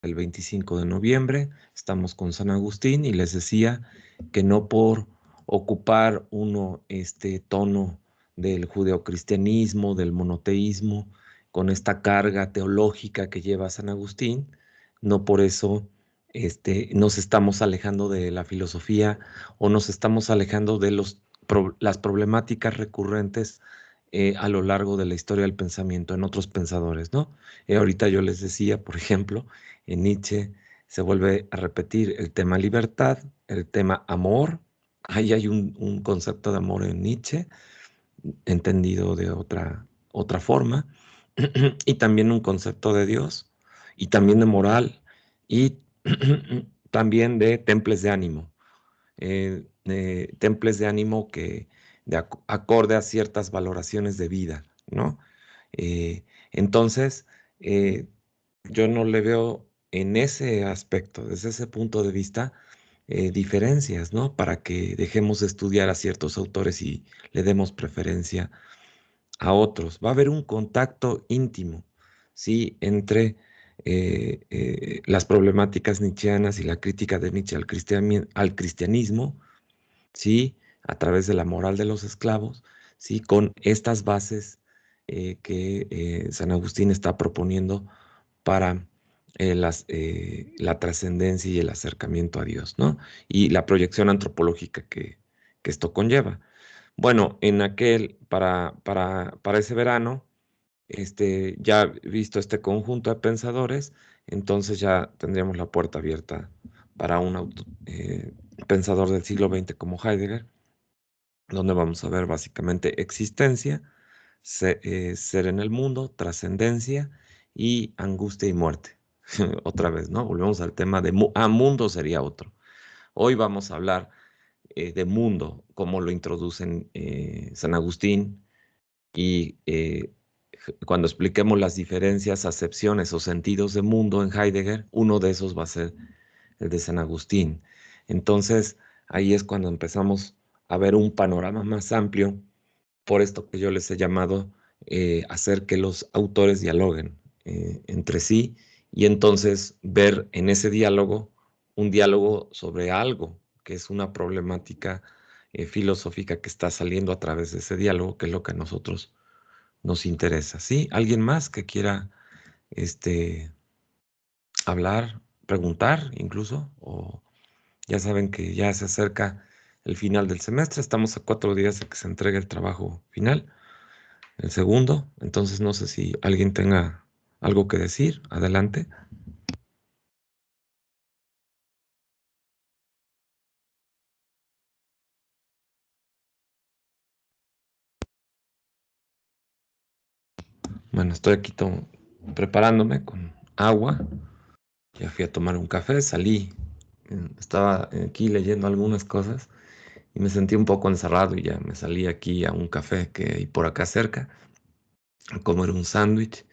el 25 de noviembre. Estamos con San Agustín y les decía que no por ocupar uno este tono del judeocristianismo, del monoteísmo, con esta carga teológica que lleva San Agustín, no por eso nos estamos alejando de la filosofía o nos estamos alejando de las problemáticas recurrentes a lo largo de la historia del pensamiento en otros pensadores, ¿no? Ahorita yo les decía, por ejemplo, en Nietzsche se vuelve a repetir el tema libertad, el tema amor. Ahí hay un concepto de amor en Nietzsche, entendido de otra forma, y también un concepto de Dios, y también de moral, y también de temples de ánimo, temples de ánimo que acorde a ciertas valoraciones de vida, ¿no? Entonces, eh, yo no le veo en ese aspecto, desde ese punto de vista, diferencias, ¿no? Para que dejemos de estudiar a ciertos autores y le demos preferencia a otros. Va a haber un contacto íntimo, ¿sí? Entre las problemáticas nietzscheanas y la crítica de Nietzsche al cristianismo, ¿sí? A través de la moral de los esclavos, ¿sí? Con estas bases que San Agustín está proponiendo para la trascendencia y el acercamiento a Dios, ¿no? Y la proyección antropológica que esto conlleva. Bueno, para ese verano, ya visto este conjunto de pensadores, entonces ya tendríamos la puerta abierta para un pensador del siglo XX como Heidegger, donde vamos a ver básicamente existencia, ser en el mundo, trascendencia y angustia y muerte. Otra vez, ¿no? Volvemos al tema de mundo sería otro. Hoy vamos a hablar de mundo, como lo introducen San Agustín y cuando expliquemos las diferencias, acepciones o sentidos de mundo en Heidegger, uno de esos va a ser el de San Agustín. Entonces, ahí es cuando empezamos a ver un panorama más amplio, por esto que yo les he llamado hacer que los autores dialoguen entre sí y entonces ver en ese diálogo un diálogo sobre algo que es una problemática filosófica que está saliendo a través de ese diálogo, que es lo que a nosotros nos interesa. ¿Sí? ¿Alguien más que quiera este, hablar, preguntar incluso? O ya saben que ya se acerca el final del semestre, estamos a 4 días de que se entregue el trabajo final, el segundo. Entonces no sé si alguien tenga algo que decir. Adelante. Bueno, estoy aquí preparándome con agua. Ya fui a tomar un café, salí, estaba aquí leyendo algunas cosas y me sentí un poco encerrado y ya me salí aquí a un café que hay por acá cerca, a comer un sándwich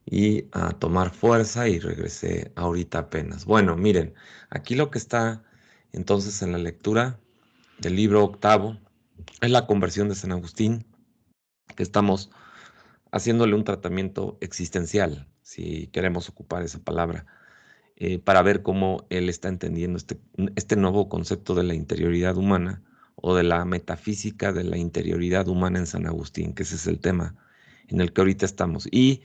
y a tomar fuerza y regresé ahorita apenas. Bueno, miren, aquí lo que está entonces en la lectura del libro octavo es la conversión de San Agustín, que estamos haciéndole un tratamiento existencial, si queremos ocupar esa palabra, para ver cómo él está entendiendo este nuevo concepto de la interioridad humana o de la metafísica de la interioridad humana en San Agustín, que ese es el tema en el que ahorita estamos. Y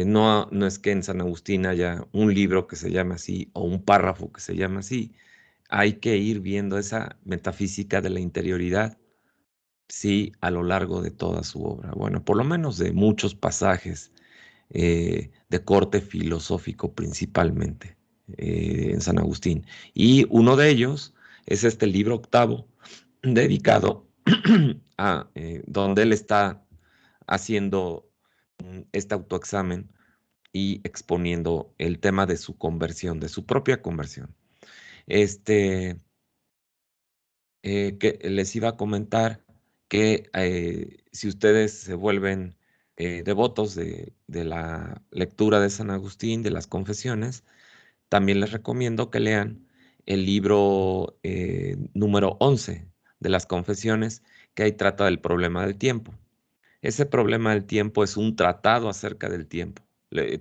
no es que en San Agustín haya un libro que se llame así o un párrafo que se llame así. Hay que ir viendo esa metafísica de la interioridad, sí, a lo largo de toda su obra. Bueno, por lo menos de muchos pasajes de corte filosófico principalmente en San Agustín. Y uno de ellos es este libro octavo dedicado a donde él está haciendo este autoexamen y exponiendo el tema de su conversión, de su propia conversión. Este, que les iba a comentar que si ustedes se vuelven devotos de la lectura de San Agustín, de las confesiones, también les recomiendo que lean el libro número 11 de las confesiones, que ahí trata del problema del tiempo. Ese problema del tiempo es un tratado acerca del tiempo.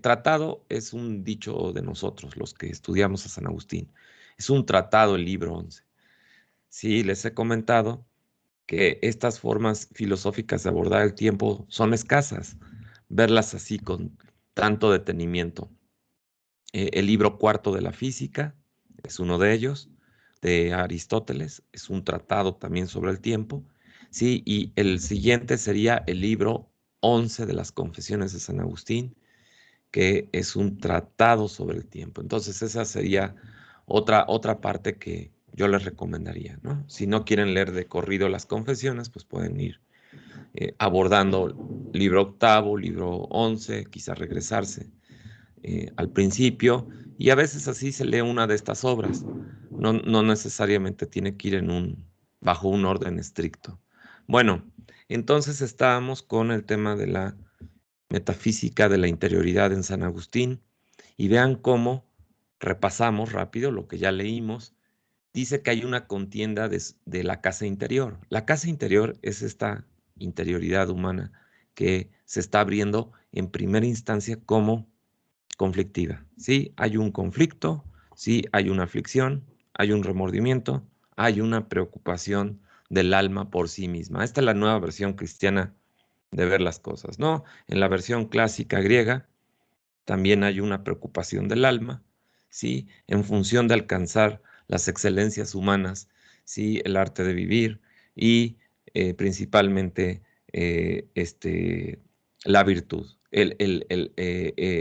Tratado es un dicho de nosotros, los que estudiamos a San Agustín. Es un tratado el libro 11. Sí, les he comentado que estas formas filosóficas de abordar el tiempo son escasas, verlas así con tanto detenimiento. El libro cuarto de la física es uno de ellos, de Aristóteles, es un tratado también sobre el tiempo, ¿sí? Y el siguiente sería el libro 11 de las Confesiones de San Agustín, que es un tratado sobre el tiempo. Entonces esa sería otra parte que yo les recomendaría, ¿no? Si no quieren leer de corrido las confesiones, pues pueden ir abordando libro octavo, libro 11, quizás regresarse al principio, y a veces así se lee una de estas obras. No necesariamente tiene que ir bajo un orden estricto. Bueno, entonces estábamos con el tema de la metafísica de la interioridad en San Agustín, y vean cómo repasamos rápido lo que ya leímos. Dice que hay una contienda de la casa interior. La casa interior es esta interioridad humana que se está abriendo en primera instancia como conflictiva. Sí, hay un conflicto, sí, hay una aflicción, hay un remordimiento, hay una preocupación del alma por sí misma. Esta es la nueva versión cristiana de ver las cosas, ¿no? En la versión clásica griega también hay una preocupación del alma, ¿sí? En función de alcanzar las excelencias humanas, ¿sí? El arte de vivir y principalmente la virtud.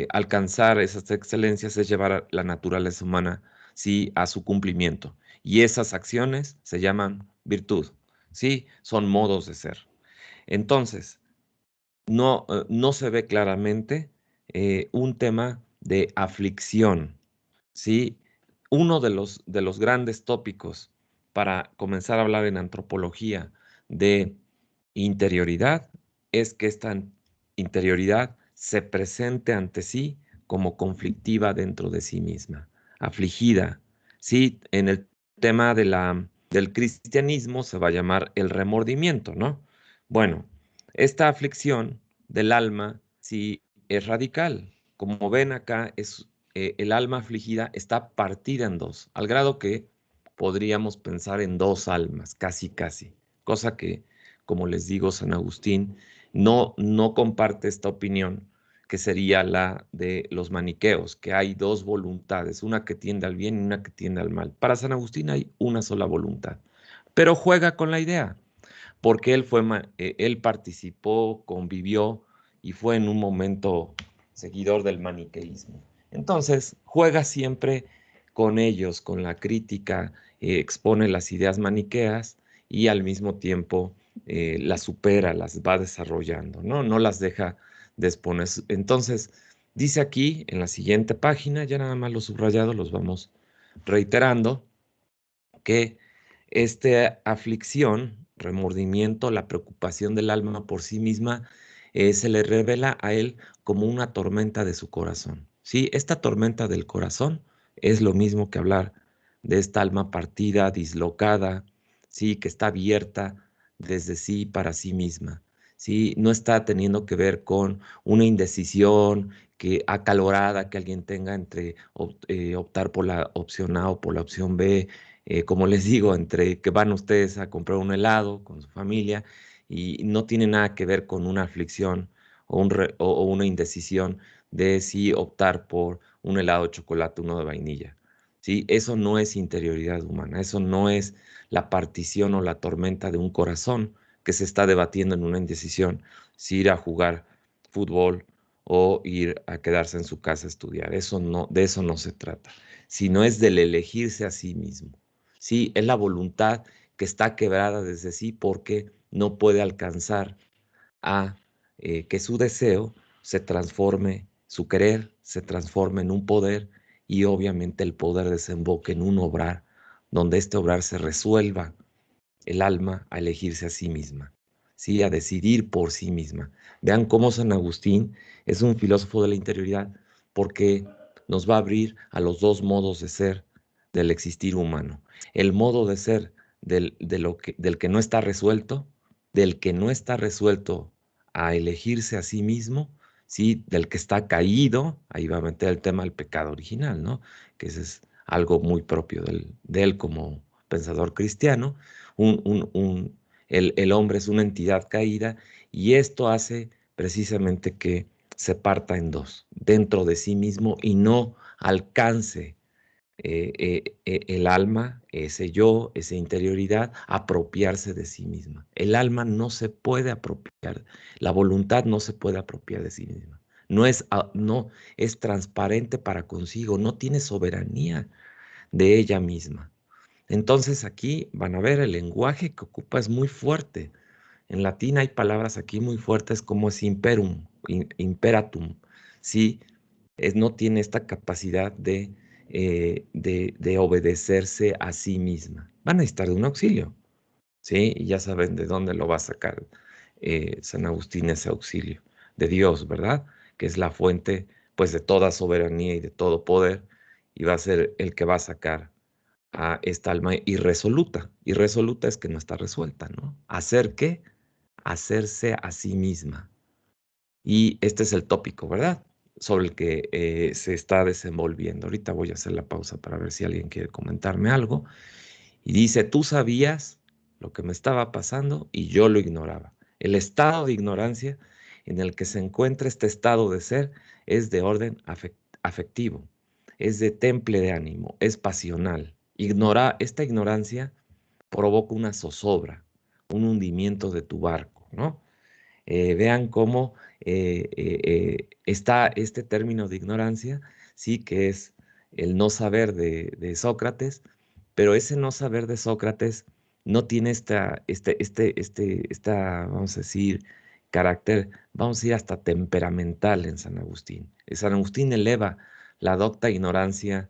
Alcanzar esas excelencias es llevar a la naturaleza humana, ¿sí? A su cumplimiento. Y esas acciones se llaman virtud, ¿sí? Son modos de ser. Entonces, no se ve claramente un tema de aflicción, ¿sí? Uno de los grandes tópicos para comenzar a hablar en antropología de interioridad es que esta interioridad se presente ante sí como conflictiva dentro de sí misma, afligida, ¿sí? En el tema del cristianismo se va a llamar el remordimiento, ¿no? Bueno, esta aflicción del alma sí es radical. Como ven acá, el alma afligida está partida en dos, al grado que podríamos pensar en dos almas, casi, casi, cosa que, como les digo, San Agustín no comparte esta opinión, que sería la de los maniqueos, que hay dos voluntades, una que tiende al bien y una que tiende al mal. Para San Agustín hay una sola voluntad, pero juega con la idea porque él participó, convivió y fue en un momento seguidor del maniqueísmo. Entonces, juega siempre con ellos, con la crítica, expone las ideas maniqueas y al mismo tiempo las supera, las va desarrollando, ¿no? No las deja de exponer. Entonces, dice aquí en la siguiente página, ya nada más los subrayados los vamos reiterando, que esta aflicción, remordimiento, la preocupación del alma por sí misma, se le revela a él como una tormenta de su corazón. Sí, esta tormenta del corazón es lo mismo que hablar de esta alma partida, dislocada, sí, que está abierta desde sí para sí misma. Sí, no está teniendo que ver con una indecisión que acalorada que alguien tenga entre optar por la opción A o por la opción B, como les digo, entre que van ustedes a comprar un helado con su familia y no tiene nada que ver con una aflicción o una indecisión de si optar por un helado de chocolate, uno de vainilla. ¿Sí? Eso no es interioridad humana, eso no es la partición o la tormenta de un corazón que se está debatiendo en una indecisión, si ir a jugar fútbol o ir a quedarse en su casa a estudiar. Eso no, de eso no se trata, sino es del elegirse a sí mismo. Sí, es la voluntad que está quebrada desde sí porque no puede alcanzar a que su deseo se transforme, su querer se transforme en un poder y obviamente el poder desemboque en un obrar, donde este obrar se resuelva el alma a elegirse a sí misma, ¿sí? A decidir por sí misma. Vean cómo San Agustín es un filósofo de la interioridad porque nos va a abrir a los dos modos de ser del existir humano. El modo de ser del que no está resuelto, del que no está resuelto a elegirse a sí mismo, ¿sí? Del que está caído, ahí va a meter el tema del pecado original, ¿no? Que ese es algo muy propio de él como pensador cristiano. El hombre es una entidad caída y esto hace precisamente que se parta en dos, dentro de sí mismo y no alcance el alma, ese yo, esa interioridad, apropiarse de sí misma. El alma no se puede apropiar, la voluntad no se puede apropiar de sí misma. No es transparente para consigo, no tiene soberanía de ella misma. Entonces aquí van a ver el lenguaje que ocupa es muy fuerte. En latín hay palabras aquí muy fuertes como es imperum, imperatum, ¿sí? No tiene esta capacidad de obedecerse a sí misma. Van a necesitar de un auxilio, ¿sí? Y ya saben de dónde lo va a sacar San Agustín ese auxilio, de Dios, ¿verdad? Que es la fuente, pues, de toda soberanía y de todo poder, y va a ser el que va a sacar a esta alma irresoluta. Irresoluta es que no está resuelta, ¿no? ¿Hacer qué? Hacerse a sí misma. Y este es el tópico, ¿verdad? Sobre el que se está desenvolviendo. Ahorita voy a hacer la pausa para ver si alguien quiere comentarme algo. Y dice, tú sabías lo que me estaba pasando y yo lo ignoraba. El estado de ignorancia en el que se encuentra este estado de ser es de orden afectivo, es de temple de ánimo, es pasional. Esta ignorancia provoca una zozobra, un hundimiento de tu barco, ¿no? Vean cómo está este término de ignorancia, sí, que es el no saber de Sócrates, pero ese no saber de Sócrates no tiene vamos a decir, carácter, vamos a decir, hasta temperamental en San Agustín. San Agustín eleva la docta ignorancia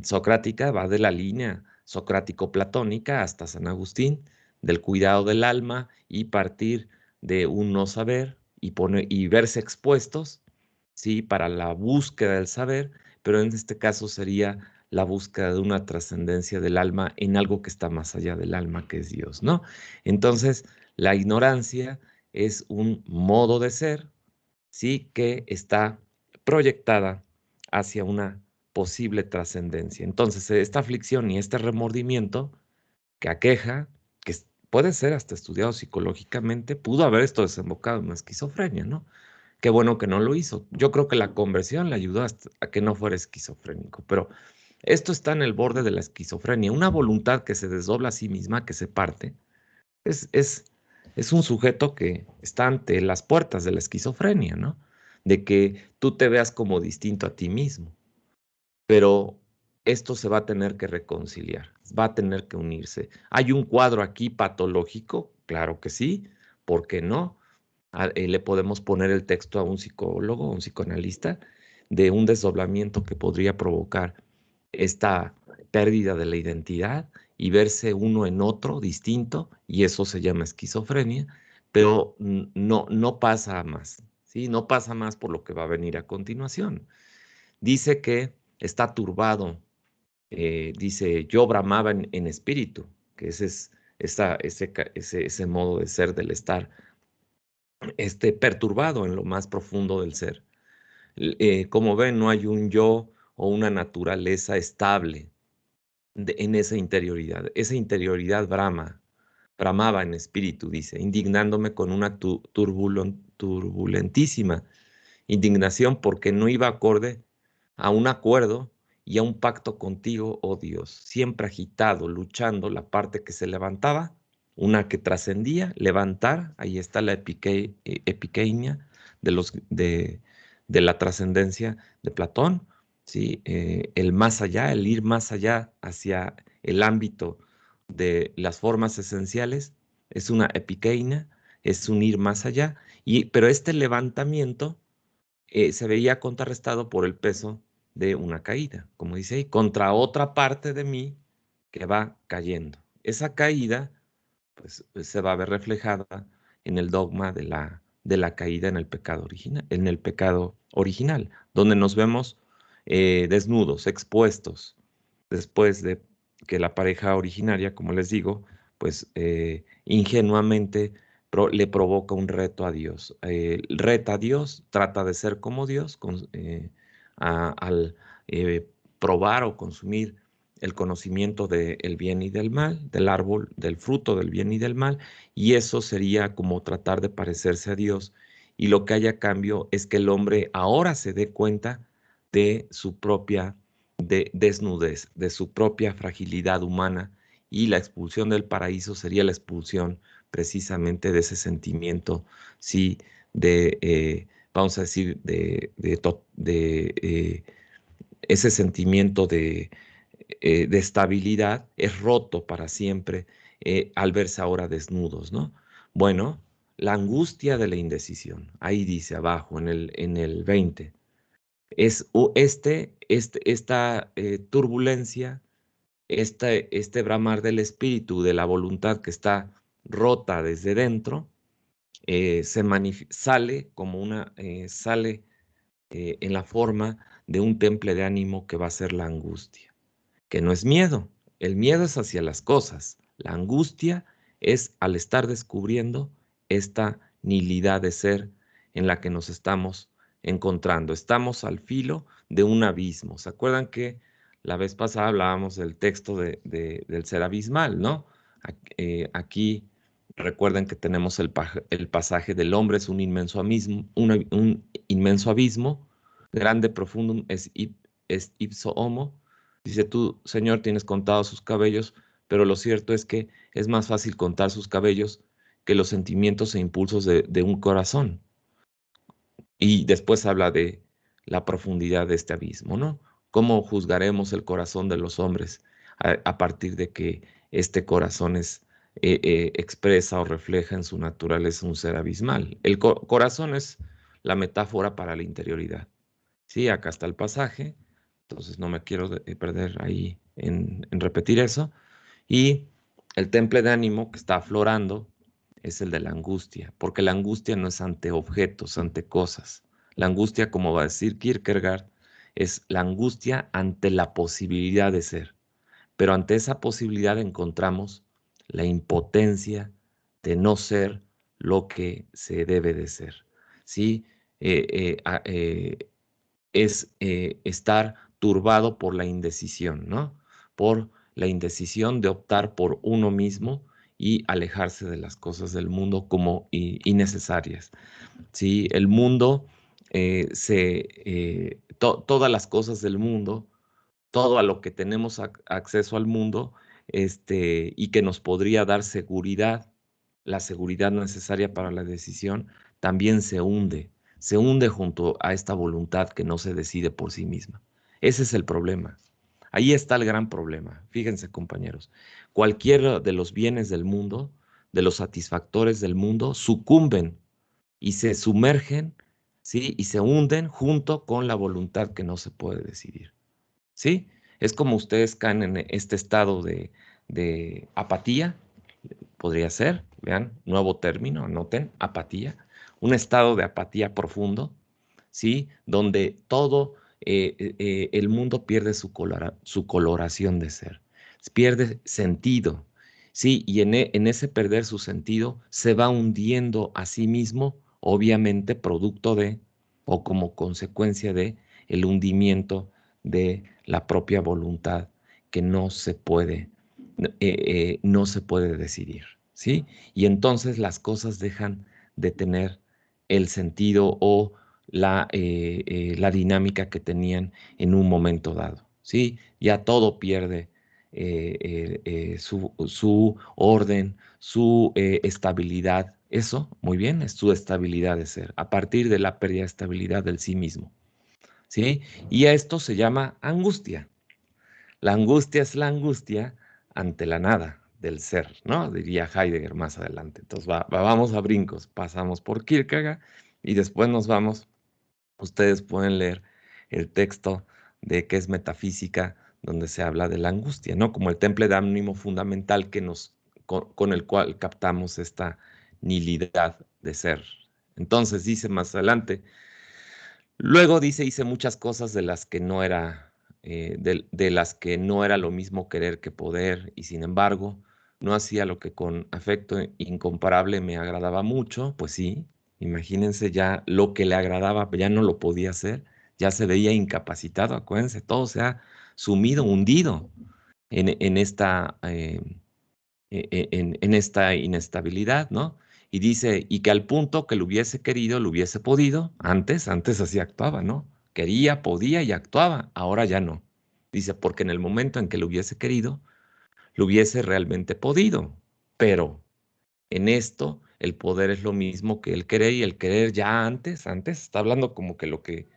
socrática, va de la línea socrático-platónica hasta San Agustín, del cuidado del alma y partir de un no saber y verse expuestos, ¿sí? Para la búsqueda del saber, pero en este caso sería la búsqueda de una trascendencia del alma en algo que está más allá del alma, que es Dios, ¿no? Entonces, la ignorancia es un modo de ser, ¿sí? Que está proyectada hacia una posible trascendencia. Entonces, esta aflicción y este remordimiento que aqueja, puede ser hasta estudiado psicológicamente, pudo haber esto desembocado en una esquizofrenia, ¿no? Qué bueno que no lo hizo. Yo creo que la conversión le ayudó a que no fuera esquizofrénico, pero esto está en el borde de la esquizofrenia. Una voluntad que se desdobla a sí misma, que se parte, es, es, es un sujeto que está ante las puertas de la esquizofrenia, ¿no? De que tú te veas como distinto a ti mismo, pero esto se va a tener que reconciliar, va a tener que unirse. ¿Hay un cuadro aquí patológico? Claro que sí, ¿por qué no? Le podemos poner el texto a un psicólogo, a un psicoanalista, de un desdoblamiento que podría provocar esta pérdida de la identidad y verse uno en otro distinto, y eso se llama esquizofrenia, pero no pasa más, ¿sí? No pasa más por lo que va a venir a continuación. Dice que está turbado, dice, yo bramaba en espíritu, que ese es ese modo de ser del estar perturbado en lo más profundo del ser. Como ven, no hay un yo o una naturaleza estable en esa interioridad. Esa interioridad bramaba en espíritu, dice, indignándome con una turbulentísima indignación porque no iba acorde a un acuerdo y a un pacto contigo, oh Dios, siempre agitado, luchando la parte que se levantaba, una que trascendía, levantar, ahí está la epiqueia de, de la trascendencia de Platón, ¿sí? El más allá, el ir más allá hacia el ámbito de las formas esenciales, es una epiqueina, es un ir más allá, pero este levantamiento se veía contrarrestado por el peso de una caída, como dice ahí, contra otra parte de mí que va cayendo. Esa caída, pues se va a ver reflejada en el dogma de la caída en el pecado original, donde nos vemos desnudos, expuestos, después de que la pareja originaria, como les digo, pues ingenuamente le provoca un reto a Dios. Reta a Dios, trata de ser como Dios al probar o consumir el conocimiento del bien y del mal, del árbol, del fruto del bien y del mal, y eso sería como tratar de parecerse a Dios. Y lo que hay a cambio es que el hombre ahora se dé cuenta de su propia desnudez, de su propia fragilidad humana, y la expulsión del paraíso sería la expulsión precisamente de ese sentimiento, sí, vamos a decir, ese sentimiento de estabilidad es roto para siempre al verse ahora desnudos, ¿no? Bueno, la angustia de la indecisión, ahí dice abajo en el 20, es esta turbulencia, este bramar del espíritu, de la voluntad que está rota desde dentro, sale como sale en la forma de un temple de ánimo que va a ser la angustia, que no es miedo. El miedo es hacia las cosas. La angustia es al estar descubriendo esta nihilidad de ser en la que nos estamos encontrando. Estamos al filo de un abismo. ¿Se acuerdan que la vez pasada hablábamos del texto del ser abismal, ¿no? Aquí recuerden que tenemos el pasaje del hombre es un inmenso abismo, un inmenso abismo, grande profundum es ipso homo. Dice tú, Señor, tienes contados sus cabellos, pero lo cierto es que es más fácil contar sus cabellos que los sentimientos e impulsos de un corazón. Y después habla de la profundidad de este abismo, ¿no? ¿Cómo juzgaremos el corazón de los hombres a partir de que este corazón expresa o refleja en su naturaleza un ser abismal? El corazón es la metáfora para la interioridad. Sí, acá está el pasaje, entonces no me quiero perder ahí en repetir eso. Y el temple de ánimo que está aflorando es el de la angustia, porque la angustia no es ante objetos, ante cosas. La angustia, como va a decir Kierkegaard, es la angustia ante la posibilidad de ser. Pero ante esa posibilidad encontramos la impotencia de no ser lo que se debe de ser. ¿Sí? Es estar turbado por la indecisión, ¿no? Por la indecisión de optar por uno mismo y alejarse de las cosas del mundo como innecesarias. ¿Sí? El mundo, todas las cosas del mundo, todo a lo que tenemos acceso al mundo, y que nos podría dar seguridad, la seguridad necesaria para la decisión, también se hunde junto a esta voluntad que no se decide por sí misma. Ese es el problema. Ahí está el gran problema. Fíjense, compañeros, cualquiera de los bienes del mundo, de los satisfactores del mundo, sucumben y se sumergen, ¿sí? Y se hunden junto con la voluntad que no se puede decidir. ¿Sí? Es como ustedes caen en este estado de apatía, podría ser, vean, nuevo término, anoten, apatía, un estado de apatía profundo, ¿sí? Donde todo el mundo pierde su coloración de ser, pierde sentido, ¿sí? Y en ese perder su sentido se va hundiendo a sí mismo, obviamente producto de o como consecuencia de el hundimiento de la propia voluntad que no se puede decidir, ¿sí? Y entonces las cosas dejan de tener el sentido o la dinámica que tenían en un momento dado, ¿sí? Ya todo pierde su orden, su estabilidad. Eso, muy bien, es su estabilidad de ser, a partir de la pérdida de estabilidad del sí mismo, ¿sí? Y a esto se llama angustia. La angustia es la angustia ante la nada del ser, ¿no? Diría Heidegger más adelante. Entonces vamos a brincos, pasamos por Kierkegaard y después nos vamos. Ustedes pueden leer el texto de qué es metafísica, donde se habla de la angustia, ¿no? Como el temple de ánimo fundamental con el cual captamos esta nihilidad de ser. Entonces dice más adelante, luego dice, hice muchas cosas de las que no era, de las que no era lo mismo querer que poder, y sin embargo, no hacía lo que con afecto incomparable me agradaba mucho, pues sí, imagínense ya lo que le agradaba, ya no lo podía hacer, ya se veía incapacitado, acuérdense, todo se ha sumido, hundido en esta, en esta inestabilidad, ¿no? Y dice, y que al punto que lo hubiese querido, lo hubiese podido, antes así actuaba, ¿no? Quería, podía y actuaba, ahora ya no. Dice, porque en el momento en que lo hubiese querido, lo hubiese realmente podido, pero en esto el poder es lo mismo que el querer y el querer ya antes está hablando como que lo que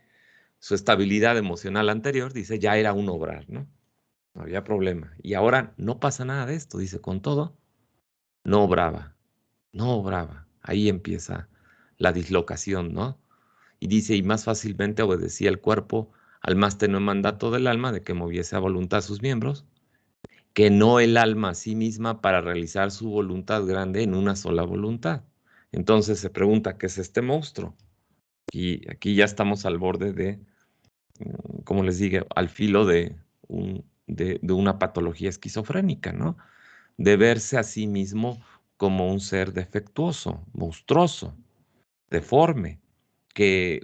su estabilidad emocional anterior, dice, ya era un obrar, ¿no? No había problema. Y ahora no pasa nada de esto, dice, con todo, no obraba, no obraba. Ahí empieza la dislocación, ¿no? Y dice, y más fácilmente obedecía el cuerpo al más tenue mandato del alma de que moviese a voluntad sus miembros, que no el alma a sí misma para realizar su voluntad grande en una sola voluntad. Entonces se pregunta, ¿qué es este monstruo? Y aquí ya estamos al borde de, como les dije, al filo de una patología esquizofrénica, ¿no? De verse a sí mismo como un ser defectuoso, monstruoso, deforme,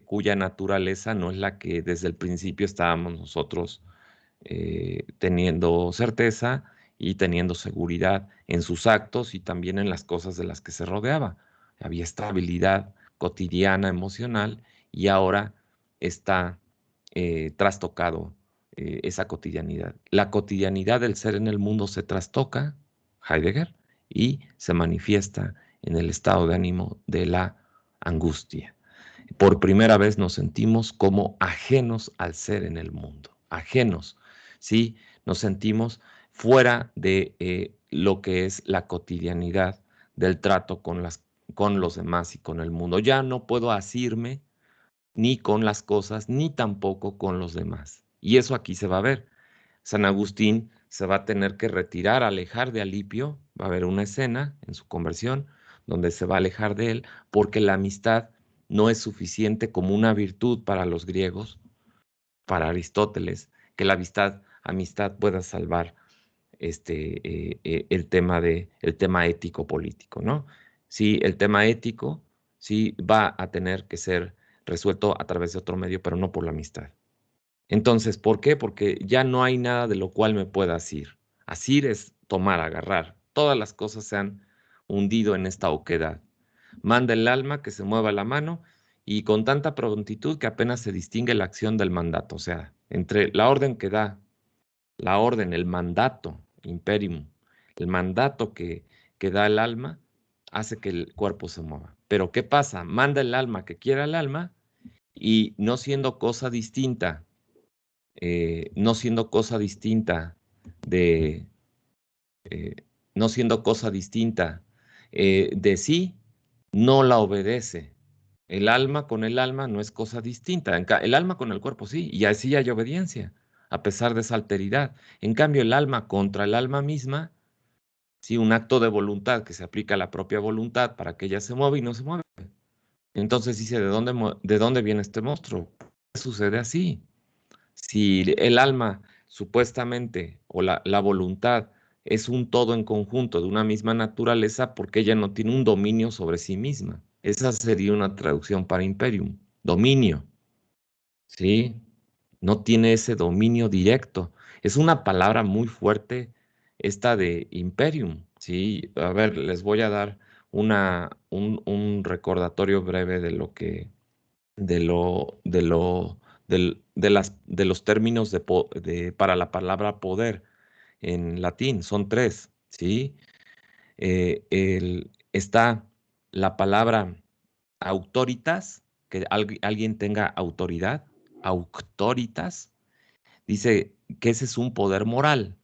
cuya naturaleza no es la que desde el principio estábamos nosotros teniendo certeza y teniendo seguridad en sus actos y también en las cosas de las que se rodeaba. Había estabilidad cotidiana, emocional, y ahora está trastocado esa cotidianidad. La cotidianidad del ser en el mundo se trastoca, Heidegger, y se manifiesta en el estado de ánimo de la angustia. Por primera vez nos sentimos como ajenos al ser en el mundo, ajenos, ¿sí? Nos sentimos fuera de lo que es la cotidianidad del trato con los demás y con el mundo. Ya no puedo asirme ni con las cosas, ni tampoco con los demás. Y eso aquí se va a ver. San Agustín se va a tener que retirar, alejar de Alipio, va a haber una escena en su conversión donde se va a alejar de él, porque la amistad no es suficiente como una virtud para los griegos, para Aristóteles, que la amistad pueda salvar el tema ético político, ¿no? Sí, el tema ético sí va a tener que ser resuelto a través de otro medio, pero no por la amistad. Entonces, ¿por qué? Porque ya no hay nada de lo cual me pueda asir. Asir es tomar, agarrar. Todas las cosas se han hundido en esta oquedad. Manda el alma que se mueva la mano y con tanta prontitud que apenas se distingue la acción del mandato. O sea, entre la orden que da, la orden, el mandato, imperium, el mandato que da el alma, hace que el cuerpo se mueva. Pero ¿qué pasa? Manda el alma que quiera el alma y no siendo cosa distinta no siendo cosa distinta de, eh, no siendo cosa distinta de sí, no la obedece. El alma con el alma no es cosa distinta. El alma con el cuerpo sí, y así hay obediencia, a pesar de esa alteridad. En cambio, el alma contra el alma misma, sí, un acto de voluntad que se aplica a la propia voluntad para que ella se mueva y no se mueve. Entonces dice, ¿de dónde viene este monstruo? ¿Qué sucede así? Si el alma supuestamente o la voluntad es un todo en conjunto de una misma naturaleza, porque ella no tiene un dominio sobre sí misma. Esa sería una traducción para imperium, dominio, ¿sí? No tiene ese dominio directo. Es una palabra muy fuerte esta de imperium, ¿sí? A ver, les voy a dar un recordatorio breve de lo que de lo, de lo, de los términos para la palabra poder en latín. Son tres, ¿sí? Está la palabra autoritas, que alguien tenga autoridad, auctoritas, dice que ese es un poder moral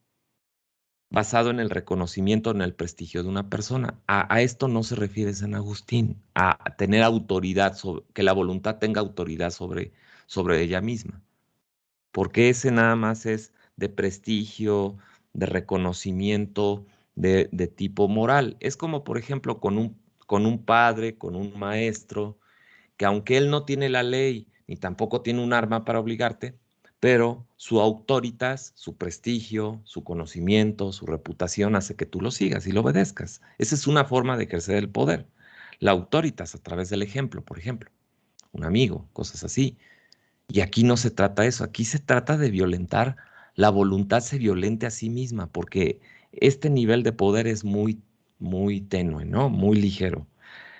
basado en el reconocimiento, en el prestigio de una persona. A esto no se refiere San Agustín, a tener autoridad, que la voluntad tenga autoridad sobre ella misma, porque ese nada más es de prestigio, de reconocimiento, de tipo moral. Es como, por ejemplo, con un padre, con un maestro, que aunque él no tiene la ley, ni tampoco tiene un arma para obligarte, pero su autoritas, su prestigio, su conocimiento, su reputación hace que tú lo sigas y lo obedezcas. Esa es una forma de ejercer el poder. La autoritas a través del ejemplo, por ejemplo, un amigo, cosas así. Y aquí no se trata de eso, aquí se trata de violentar, la voluntad se violente a sí misma, porque este nivel de poder es muy tenue, ¿no? Muy ligero.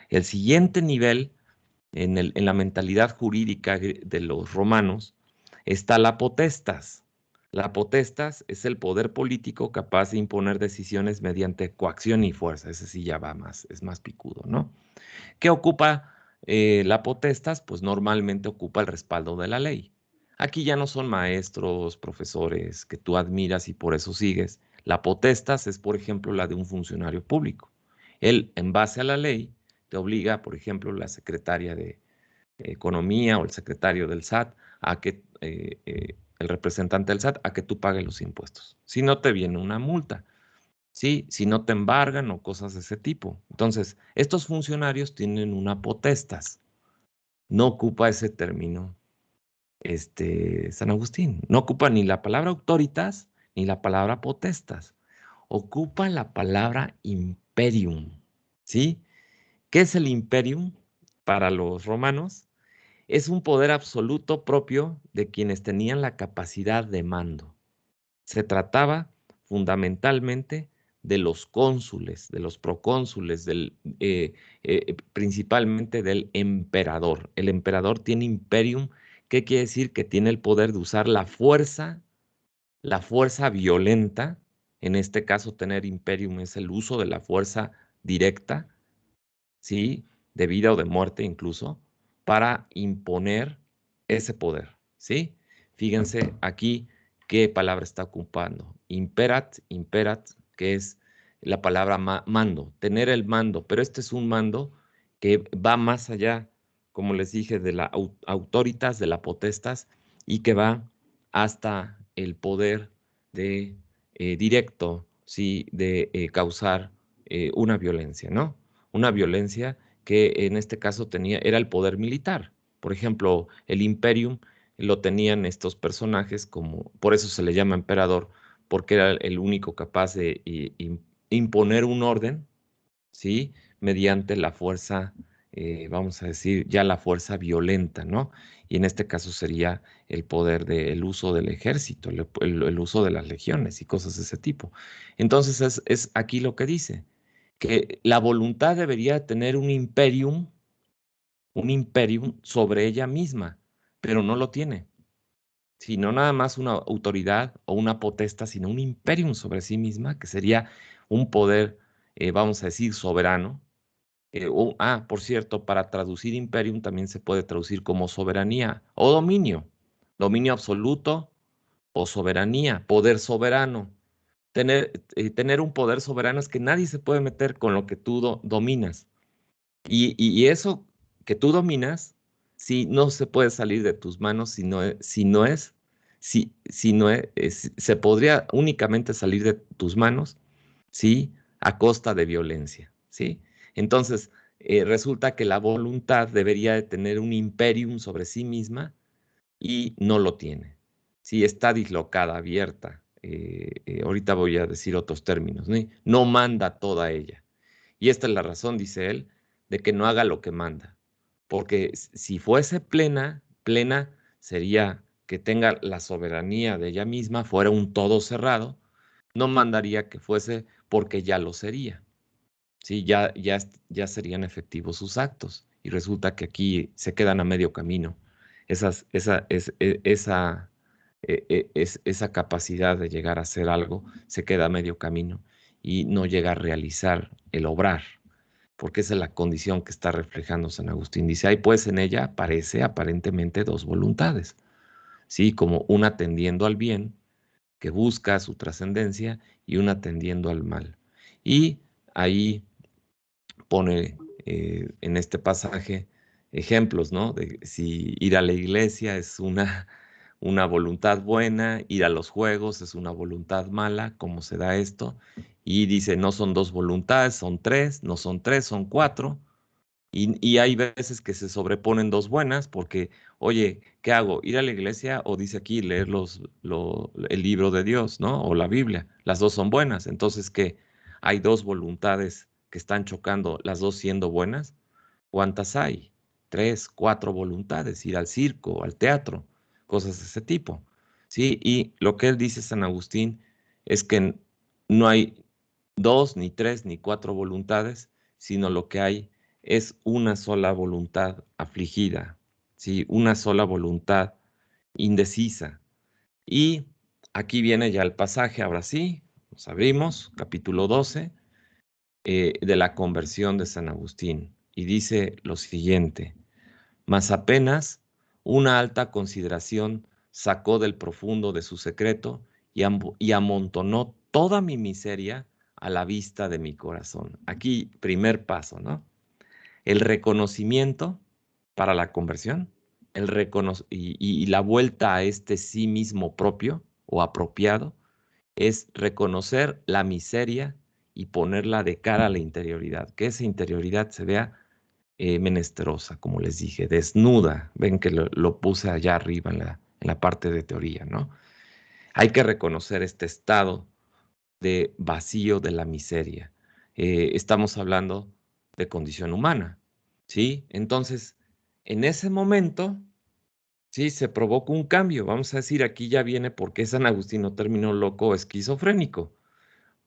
El siguiente nivel en la mentalidad jurídica de los romanos está la potestas. La potestas es el poder político capaz de imponer decisiones mediante coacción y fuerza. Ese sí ya va más, es más picudo, ¿no? ¿Qué ocupa la potestas? Pues normalmente ocupa el respaldo de la ley. Aquí ya no son maestros, profesores que tú admiras y por eso sigues. La potestas es, por ejemplo, la de un funcionario público. Él, en base a la ley, te obliga, por ejemplo, la secretaria de Economía o el secretario del SAT a que el representante del SAT a que tú pagues los impuestos. Si no te viene una multa. ¿Sí? Si no te embargan o cosas de ese tipo. Entonces, estos funcionarios tienen una potestas. No ocupa ese término, San Agustín. No ocupa ni la palabra autoritas ni la palabra potestas. Ocupa la palabra imperium. ¿Sí? ¿Qué es el imperium para los romanos? Es un poder absoluto propio de quienes tenían la capacidad de mando. Se trataba fundamentalmente de los cónsules, de los procónsules, principalmente del emperador. El emperador tiene imperium, ¿qué quiere decir? Que tiene el poder de usar la fuerza violenta. En este caso, tener imperium es el uso de la fuerza directa, ¿sí? De vida o de muerte incluso, para imponer ese poder, ¿sí? Fíjense aquí qué palabra está ocupando. Imperat, que es la palabra mando, tener el mando, pero este es un mando que va más allá, como les dije, de la autoritas, de la potestas, y que va hasta el poder de directo, ¿sí? De causar una violencia, ¿no? Una violencia que en este caso era el poder militar. Por ejemplo, el Imperium lo tenían estos personajes como, por eso se le llama emperador, porque era el único capaz de imponer un orden, ¿sí? Mediante la fuerza, vamos a decir, ya la fuerza violenta, ¿no? Y en este caso sería el poder del uso del ejército, el uso de las legiones y cosas de ese tipo. Entonces es aquí lo que dice que la voluntad debería tener un imperium sobre ella misma, pero no lo tiene. Si no nada más una autoridad o una potestad, sino un imperium sobre sí misma, que sería un poder, vamos a decir, soberano. Por cierto, para traducir imperium también se puede traducir como soberanía o dominio, dominio absoluto o soberanía, poder soberano. Tener un poder soberano es que nadie se puede meter con lo que tú dominas. Y eso que tú dominas, si no se puede salir de tus manos, si no se podría únicamente salir de tus manos, ¿sí? A costa de violencia, ¿sí? Entonces, resulta que la voluntad debería de tener un imperium sobre sí misma y no lo tiene. Sí, está dislocada, abierta. Ahorita voy a decir otros términos, ¿no? No manda toda ella. Y esta es la razón, dice él, de que no haga lo que manda. Porque si fuese plena sería que tenga la soberanía de ella misma, fuera un todo cerrado, no mandaría que fuese porque ya lo sería. Sí, ya serían efectivos sus actos. Y resulta que aquí se quedan a medio camino. Esa capacidad de llegar a hacer algo se queda a medio camino y no llega a realizar el obrar, porque esa es la condición que está reflejando San Agustín. Dice, ahí pues en ella aparece aparentemente dos voluntades, ¿sí? Como una tendiendo al bien, que busca su trascendencia, y una tendiendo al mal. Y ahí pone en este pasaje ejemplos, ¿no? De si ir a la iglesia es una voluntad buena, ir a los juegos es una voluntad mala, ¿cómo se da esto? Y dice, no son dos voluntades, son tres, no son tres, son cuatro, Y hay veces que se sobreponen dos buenas porque, oye, ¿qué hago? ¿Ir a la iglesia o dice aquí leer el libro de Dios, ¿no? O la Biblia. Las dos son buenas. Entonces, ¿qué? Hay dos voluntades que están chocando, las dos siendo buenas. ¿Cuántas hay? Tres, cuatro voluntades. Ir al circo, al teatro, cosas de ese tipo. Sí, y lo que él dice, San Agustín, es que no hay dos, ni tres, ni cuatro voluntades, sino lo que hay es una sola voluntad afligida, ¿sí? Una sola voluntad indecisa. Y aquí viene ya el pasaje, ahora sí, nos abrimos, capítulo 12 de la conversión de San Agustín, y dice lo siguiente: mas apenas una alta consideración sacó del profundo de su secreto y amontonó toda mi miseria a la vista de mi corazón. Aquí, primer paso, ¿no? El reconocimiento para la conversión, y la vuelta a este sí mismo propio o apropiado, es reconocer la miseria y ponerla de cara a la interioridad, que esa interioridad se vea menesterosa, como les dije, desnuda. Ven que lo puse allá arriba en la parte de teoría, ¿no? Hay que reconocer este estado de vacío de la miseria. Estamos hablando de condición humana, ¿sí? Entonces, en ese momento, sí, se provoca un cambio. Vamos a decir, aquí ya viene por qué San Agustín no terminó loco o esquizofrénico,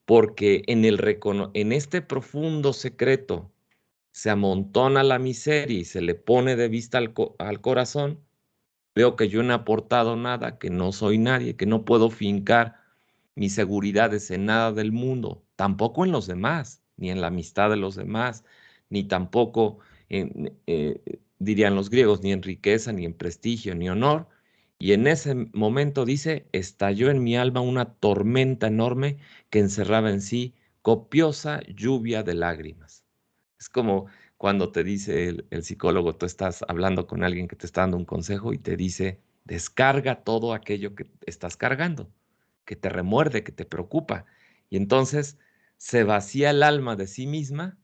porque en este profundo secreto se amontona la miseria y se le pone de vista al corazón. Veo que yo no he aportado nada, que no soy nadie, que no puedo fincar mis seguridades en nada del mundo, tampoco en los demás, ni en la amistad de los demás, ni tampoco dirían los griegos, ni en riqueza, ni en prestigio, ni honor. Y en ese momento dice, estalló en mi alma una tormenta enorme que encerraba en sí copiosa lluvia de lágrimas. Es como cuando te dice el psicólogo, tú estás hablando con alguien que te está dando un consejo y te dice, descarga todo aquello que estás cargando, que te remuerde, que te preocupa. Y entonces se vacía el alma de sí misma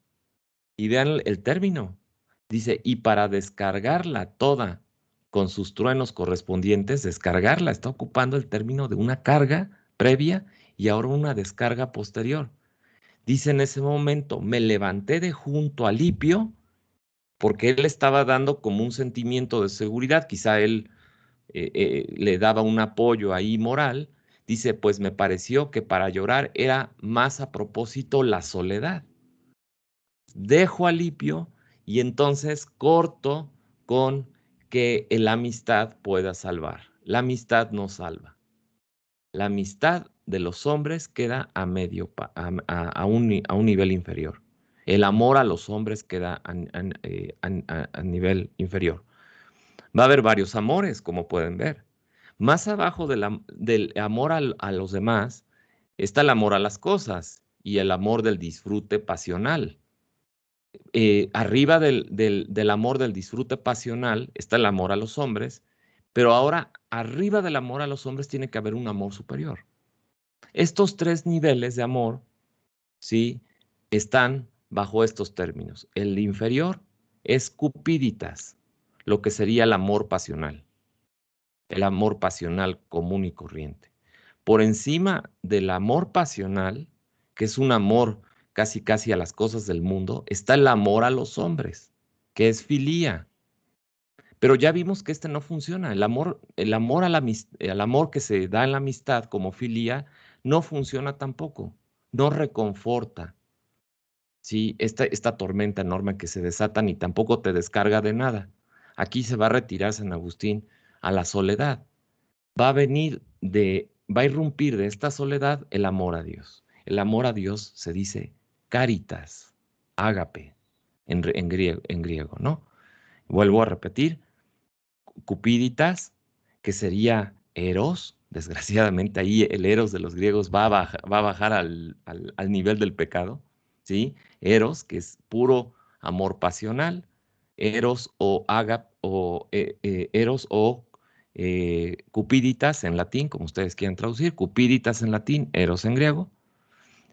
y vean el término. Dice, y para descargarla toda con sus truenos correspondientes, descargarla, está ocupando el término de una carga previa y ahora una descarga posterior. Dice en ese momento, me levanté de junto a Lipio, porque él estaba dando como un sentimiento de seguridad, quizá él le daba un apoyo ahí moral. Dice, pues me pareció que para llorar era más a propósito la soledad. Dejo a Lipio y entonces corto con que la amistad pueda salvar. La amistad no salva. La amistad de los hombres queda a medio, a un nivel inferior. El amor a los hombres queda a nivel inferior. Va a haber varios amores, como pueden ver. Más abajo del amor a los demás está el amor a las cosas y el amor del disfrute pasional. Arriba del amor del disfrute pasional está el amor a los hombres, pero ahora arriba del amor a los hombres tiene que haber un amor superior. Estos tres niveles de amor, ¿sí? Están bajo estos términos. El inferior es cupiditas, lo que sería el amor pasional común y corriente. Por encima del amor pasional, que es un amor casi casi a las cosas del mundo, está el amor a los hombres, que es filía. Pero ya vimos que este no funciona. El amor que se da en la amistad como filía no funciona tampoco. No reconforta. Sí, esta tormenta enorme que se desata ni tampoco te descarga de nada. Aquí se va a retirar San Agustín a la soledad. Va a irrumpir de esta soledad el amor a Dios. El amor a Dios se dice caritas, ágape, en griego, ¿no? Vuelvo a repetir, cupiditas, que sería eros. Desgraciadamente ahí el eros de los griegos va a bajar al nivel del pecado, ¿sí? Eros, que es puro amor pasional, eros o eros o cupiditas en latín, como ustedes quieran traducir, cupiditas en latín, eros en griego,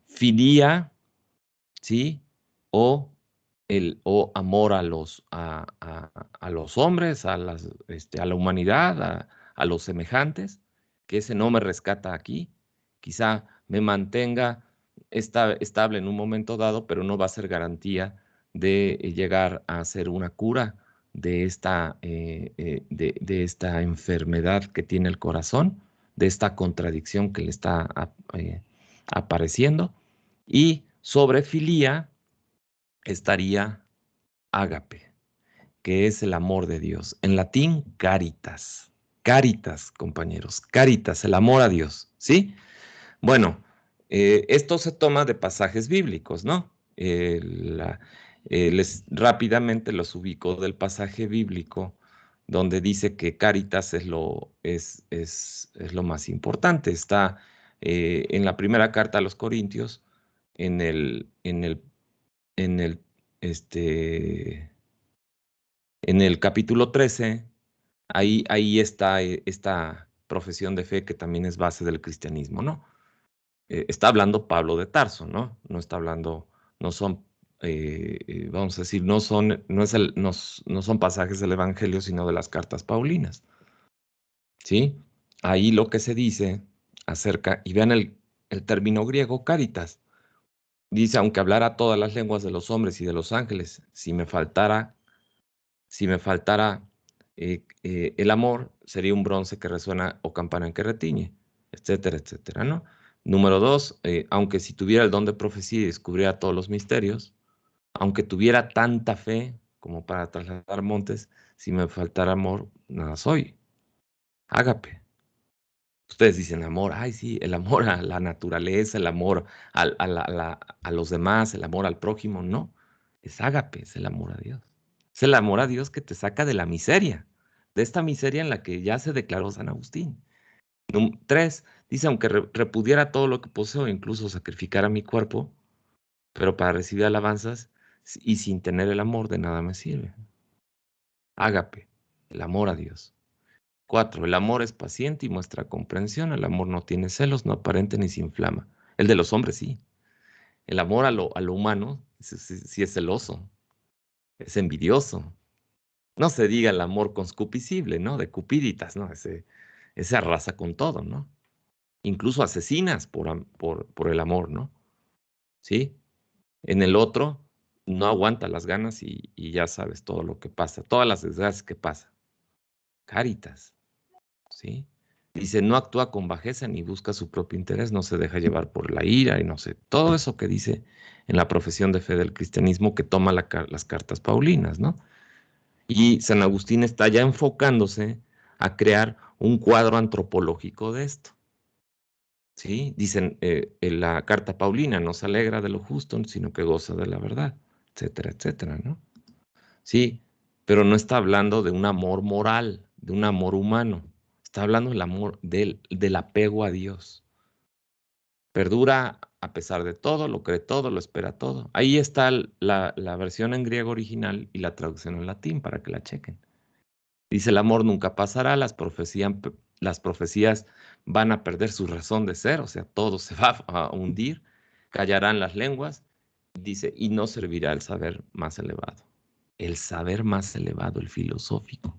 filia, ¿sí? O o amor a los hombres, a la humanidad, a los semejantes, que ese no me rescata aquí. Quizá me mantenga estable en un momento dado, pero no va a ser garantía de llegar a ser una cura de esta enfermedad que tiene el corazón, de esta contradicción que le está apareciendo. Y sobre filía estaría ágape, que es el amor de Dios. En latín, caritas. Caritas, compañeros, caritas, el amor a Dios, ¿sí? Bueno, esto se toma de pasajes bíblicos, ¿no? Rápidamente los ubico del pasaje bíblico donde dice que caritas es lo más importante. Está en la primera carta a los Corintios, en en el, este, en el capítulo 13, ahí está esta profesión de fe que también es base del cristianismo, ¿no? Está hablando Pablo de Tarso, ¿no? No está hablando, no son, vamos a decir, no son pasajes del Evangelio, sino de las cartas paulinas, ¿sí? Ahí lo que se dice acerca, y vean el término griego, caritas, dice, aunque hablara todas las lenguas de los hombres y de los ángeles, si me faltara el amor, sería un bronce que resuena o campana que retiñe, etcétera, etcétera, ¿no? Número dos, aunque si tuviera el don de profecía y descubriera todos los misterios, aunque tuviera tanta fe como para trasladar montes, si me faltara amor, nada soy. Ágape. Ustedes dicen amor, ay sí, el amor a la naturaleza, el amor a los demás, el amor al prójimo, no. Es ágape, es el amor a Dios. Es el amor a Dios que te saca de la miseria, de esta miseria en la que ya se declaró San Agustín. Tres, dice, aunque repudiara todo lo que poseo, incluso sacrificara mi cuerpo, pero para recibir alabanzas y sin tener el amor, de nada me sirve. Ágape, el amor a Dios. Cuatro, el amor es paciente y muestra comprensión. El amor no tiene celos, no aparente ni se inflama. El de los hombres sí. El amor a lo humano sí es celoso, es envidioso. No se diga el amor conscupiscible, ¿no? De cupiditas, ¿no? Ese arrasa con todo, ¿no? Incluso asesinas por el amor, ¿no? ¿Sí? En el otro no aguanta las ganas y ya sabes todo lo que pasa, todas las desgracias que pasa. Caritas, ¿sí? Dice, no actúa con bajeza ni busca su propio interés, no se deja llevar por la ira y no sé, todo eso que dice en la profesión de fe del cristianismo que toma las cartas paulinas, ¿no? Y San Agustín está ya enfocándose a crear un cuadro antropológico de esto, ¿sí? Dicen, en la carta paulina no se alegra de lo justo, sino que goza de la verdad, etcétera, etcétera, ¿no? Sí, pero no está hablando de un amor moral, de un amor humano. Está hablando del amor, del apego a Dios. Perdura a pesar de todo, lo cree todo, lo espera todo. Ahí está la versión en griego original y la traducción en latín para que la chequen. Dice, el amor nunca pasará, las profecías van a perder su razón de ser, o sea, todo se va a hundir, callarán las lenguas, dice, y no servirá el saber más elevado. El saber más elevado, el filosófico.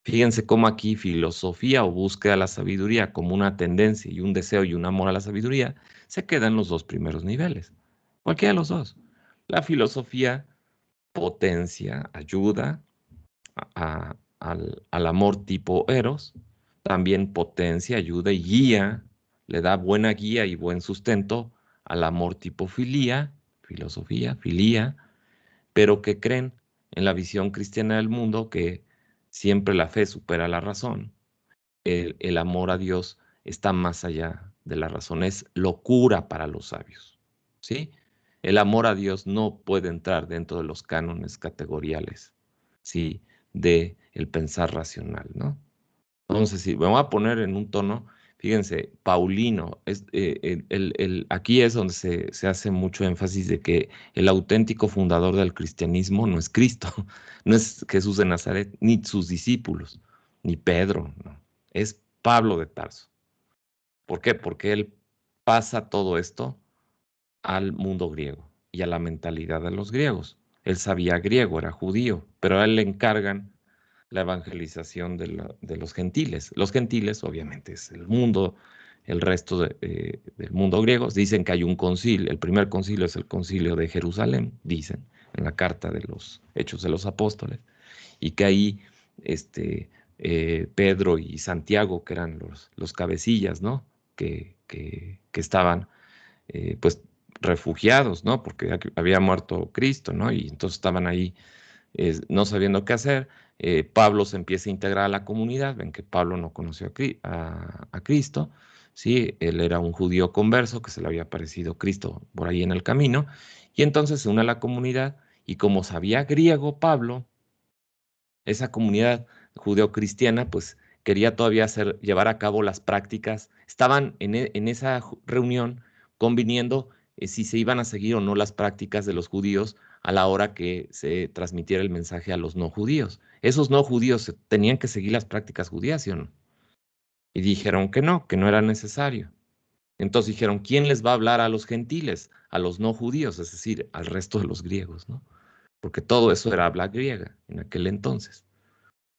Fíjense cómo aquí filosofía o búsqueda de la sabiduría como una tendencia y un deseo y un amor a la sabiduría se quedan en los dos primeros niveles. Cualquiera de los dos. La filosofía potencia, ayuda al amor tipo eros, también potencia, ayuda y guía, le da buena guía y buen sustento al amor tipo filía, pero que creen en la visión cristiana del mundo que siempre la fe supera la razón. El amor a Dios está más allá de la razón, es locura para los sabios, ¿sí? El amor a Dios no puede entrar dentro de los cánones categoriales, ¿sí? De el pensar racional, ¿no? Entonces, si me voy a poner en un tono, fíjense, Paulino, aquí es donde se hace mucho énfasis de que el auténtico fundador del cristianismo no es Cristo, no es Jesús de Nazaret, ni sus discípulos, ni Pedro, no, es Pablo de Tarso. ¿Por qué? Porque él pasa todo esto al mundo griego y a la mentalidad de los griegos. Él sabía griego, era judío, pero a él le encargan la evangelización de los gentiles. Los gentiles, obviamente, es el mundo, el resto del mundo griego. Dicen que hay un concilio, el primer concilio es el concilio de Jerusalén, dicen, en la carta de los Hechos de los Apóstoles, y que ahí Pedro y Santiago, que eran los cabecillas, ¿no? Que estaban, pues, refugiados, ¿no? Porque había muerto Cristo, ¿no? Y entonces estaban ahí no sabiendo qué hacer. Pablo se empieza a integrar a la comunidad. Ven que Pablo no conoció a Cristo, ¿sí? Él era un judío converso que se le había aparecido Cristo por ahí en el camino, y entonces se une a la comunidad, y como sabía griego Pablo, esa comunidad judeocristiana, pues quería todavía llevar a cabo las prácticas. Estaban en esa reunión conviniendo si se iban a seguir o no las prácticas de los judíos a la hora que se transmitiera el mensaje a los no judíos. Esos no judíos tenían que seguir las prácticas judías, ¿sí o no? Y dijeron que no era necesario. Entonces dijeron, ¿quién les va a hablar a los gentiles, a los no judíos, es decir, al resto de los griegos, ¿no? Porque todo eso era habla griega en aquel entonces.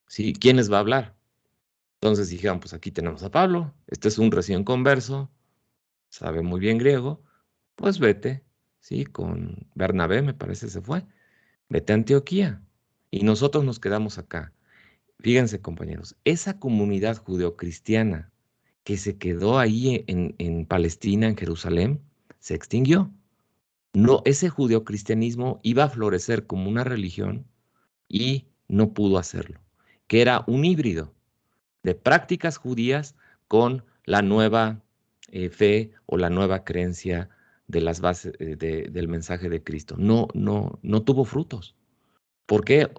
¿Sí? ¿Quién les va a hablar? Entonces dijeron, pues aquí tenemos a Pablo, este es un recién converso, sabe muy bien griego, pues vete, ¿sí? Con Bernabé, me parece, se fue, vete a Antioquía y nosotros nos quedamos acá. Fíjense, compañeros, esa comunidad judeocristiana que se quedó ahí en Palestina, en Jerusalén, se extinguió. No, ese judeocristianismo iba a florecer como una religión y no pudo hacerlo, que era un híbrido de prácticas judías con la nueva fe o la nueva creencia de las bases del mensaje de Cristo. No tuvo frutos. ¿Por qué?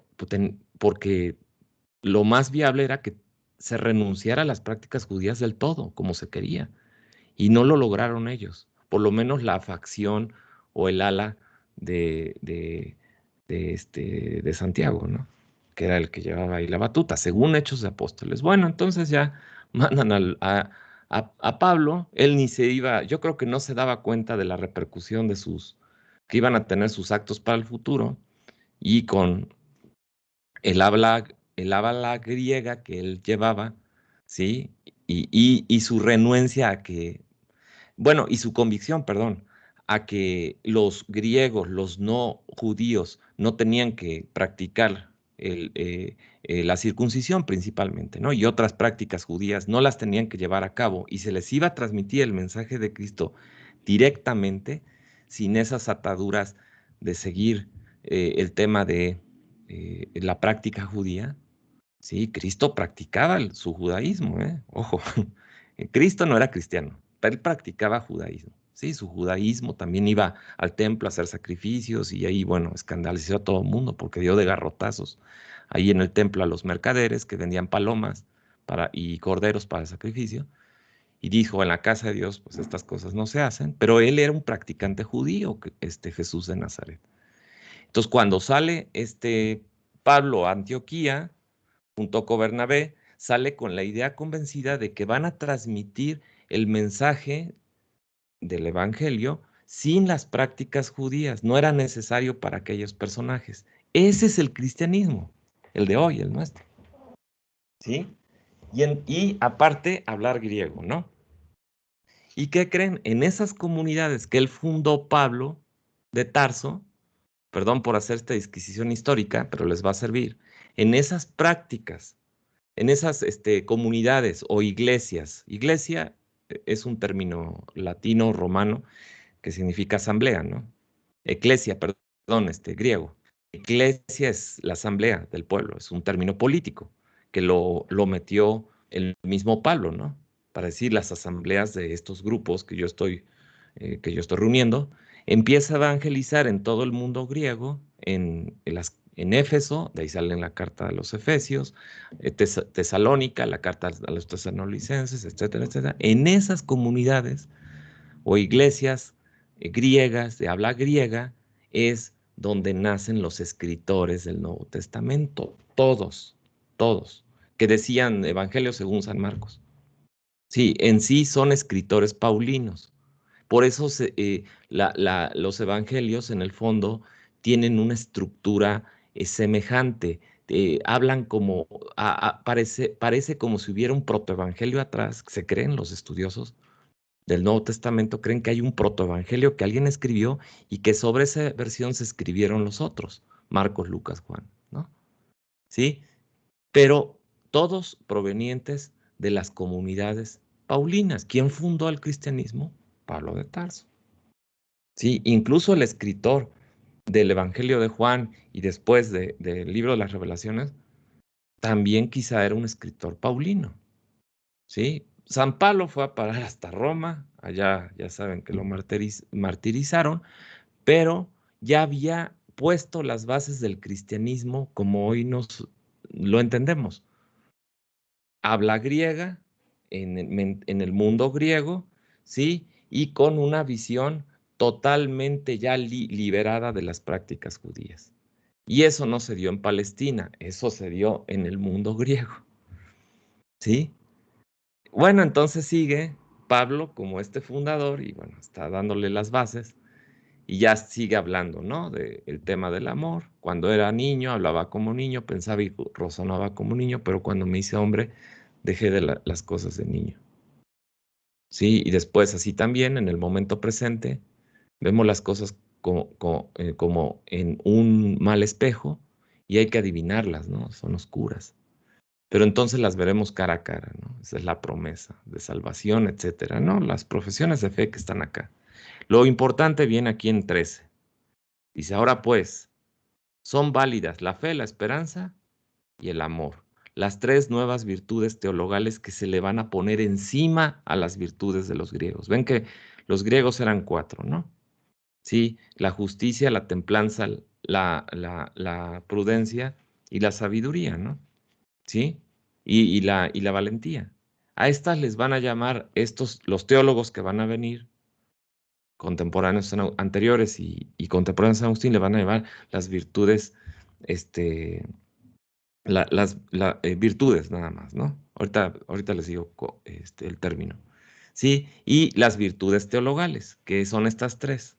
Porque lo más viable era que se renunciara a las prácticas judías del todo, como se quería, y no lo lograron ellos, por lo menos la facción o el ala de Santiago, ¿no? Que era el que llevaba ahí la batuta, según Hechos de Apóstoles. Bueno, entonces ya mandan a Pablo, él ni se iba, yo creo que no se daba cuenta de la repercusión que iban a tener sus actos para el futuro, y con el habla griega que él llevaba, ¿sí? Y su renuencia a que bueno, y su convicción, perdón, a que los griegos, los no judíos, no tenían que practicar la circuncisión principalmente, ¿no? Y otras prácticas judías no las tenían que llevar a cabo y se les iba a transmitir el mensaje de Cristo directamente, sin esas ataduras de seguir el tema de la práctica judía. Sí, Cristo practicaba su judaísmo, ¿eh? Ojo, Cristo no era cristiano, pero él practicaba judaísmo. Sí, su judaísmo también iba al templo a hacer sacrificios y ahí, bueno, escandalizó a todo el mundo porque dio de garrotazos ahí en el templo a los mercaderes que vendían palomas y corderos para el sacrificio. Y dijo, en la casa de Dios, pues estas cosas no se hacen, pero él era un practicante judío, Jesús de Nazaret. Entonces, cuando sale Pablo a Antioquía, junto con Bernabé, sale con la idea convencida de que van a transmitir el mensaje del Evangelio sin las prácticas judías. No era necesario para aquellos personajes. Ese es el cristianismo, el de hoy, el nuestro. ¿Sí? Y aparte, hablar griego, ¿no? ¿Y qué creen? En esas comunidades que él fundó Pablo de Tarso, perdón por hacer esta disquisición histórica, pero les va a servir, en esas prácticas en esas comunidades o iglesias. Iglesia es un término latino romano que significa asamblea, ¿no? Eclesia, perdón, griego. Eclesia es la asamblea del pueblo, es un término político que lo metió el mismo Pablo, ¿no? Para decir las asambleas de estos grupos que yo estoy reuniendo, empieza a evangelizar en todo el mundo griego, en Éfeso, de ahí sale la carta de los Efesios, Tesalónica, la carta a los tesalonicenses, etcétera, etcétera. En esas comunidades o iglesias griegas, de habla griega, es donde nacen los escritores del Nuevo Testamento, todos, que decían Evangelio según San Marcos. Sí, en sí son escritores paulinos. Por eso los evangelios, en el fondo, tienen una estructura semejante. Hablan como, parece como si hubiera un protoevangelio atrás. Se creen los estudiosos del Nuevo Testamento, creen que hay un protoevangelio que alguien escribió y que sobre esa versión se escribieron los otros, Marcos, Lucas, Juan, ¿no? ¿Sí? Pero todos provenientes de las comunidades paulinas. ¿Quién fundó el cristianismo? Pablo de Tarso. ¿Sí? Incluso el escritor del Evangelio de Juan y después del libro de las Revelaciones, también quizá era un escritor paulino. ¿Sí? San Pablo fue a parar hasta Roma, allá ya saben que lo martirizaron, pero ya había puesto las bases del cristianismo como hoy lo entendemos. Habla griega en el mundo griego, ¿sí? Y con una visión totalmente ya liberada de las prácticas judías. Y eso no se dio en Palestina, eso se dio en el mundo griego, ¿sí? Bueno, entonces sigue Pablo como este fundador y bueno, está dándole las bases y ya sigue hablando, ¿no? Del tema del amor. Cuando era niño, hablaba como niño, pensaba y razonaba como niño, pero cuando me hice hombre, dejé de las cosas de niño. Sí, y después así también, en el momento presente, vemos las cosas como en un mal espejo y hay que adivinarlas, ¿no? Son oscuras. Pero entonces las veremos cara a cara, ¿no? Esa es la promesa de salvación, etcétera, ¿no? Las profesiones de fe que están acá. Lo importante viene aquí en 13. Dice, ahora pues, son válidas la fe, la esperanza y el amor. Las tres nuevas virtudes teologales que se le van a poner encima a las virtudes de los griegos. Ven que los griegos eran cuatro, ¿no? Sí, la justicia, la templanza, la prudencia y la sabiduría, ¿no? ¿Sí? Y la valentía. A estas les van a llamar los teólogos que van a venir, contemporáneos anteriores y contemporáneos a San Agustín, le van a llamar las virtudes, este, las virtudes nada más, ¿no? Ahorita les digo el término. ¿Sí? Y las virtudes teologales, que son estas tres.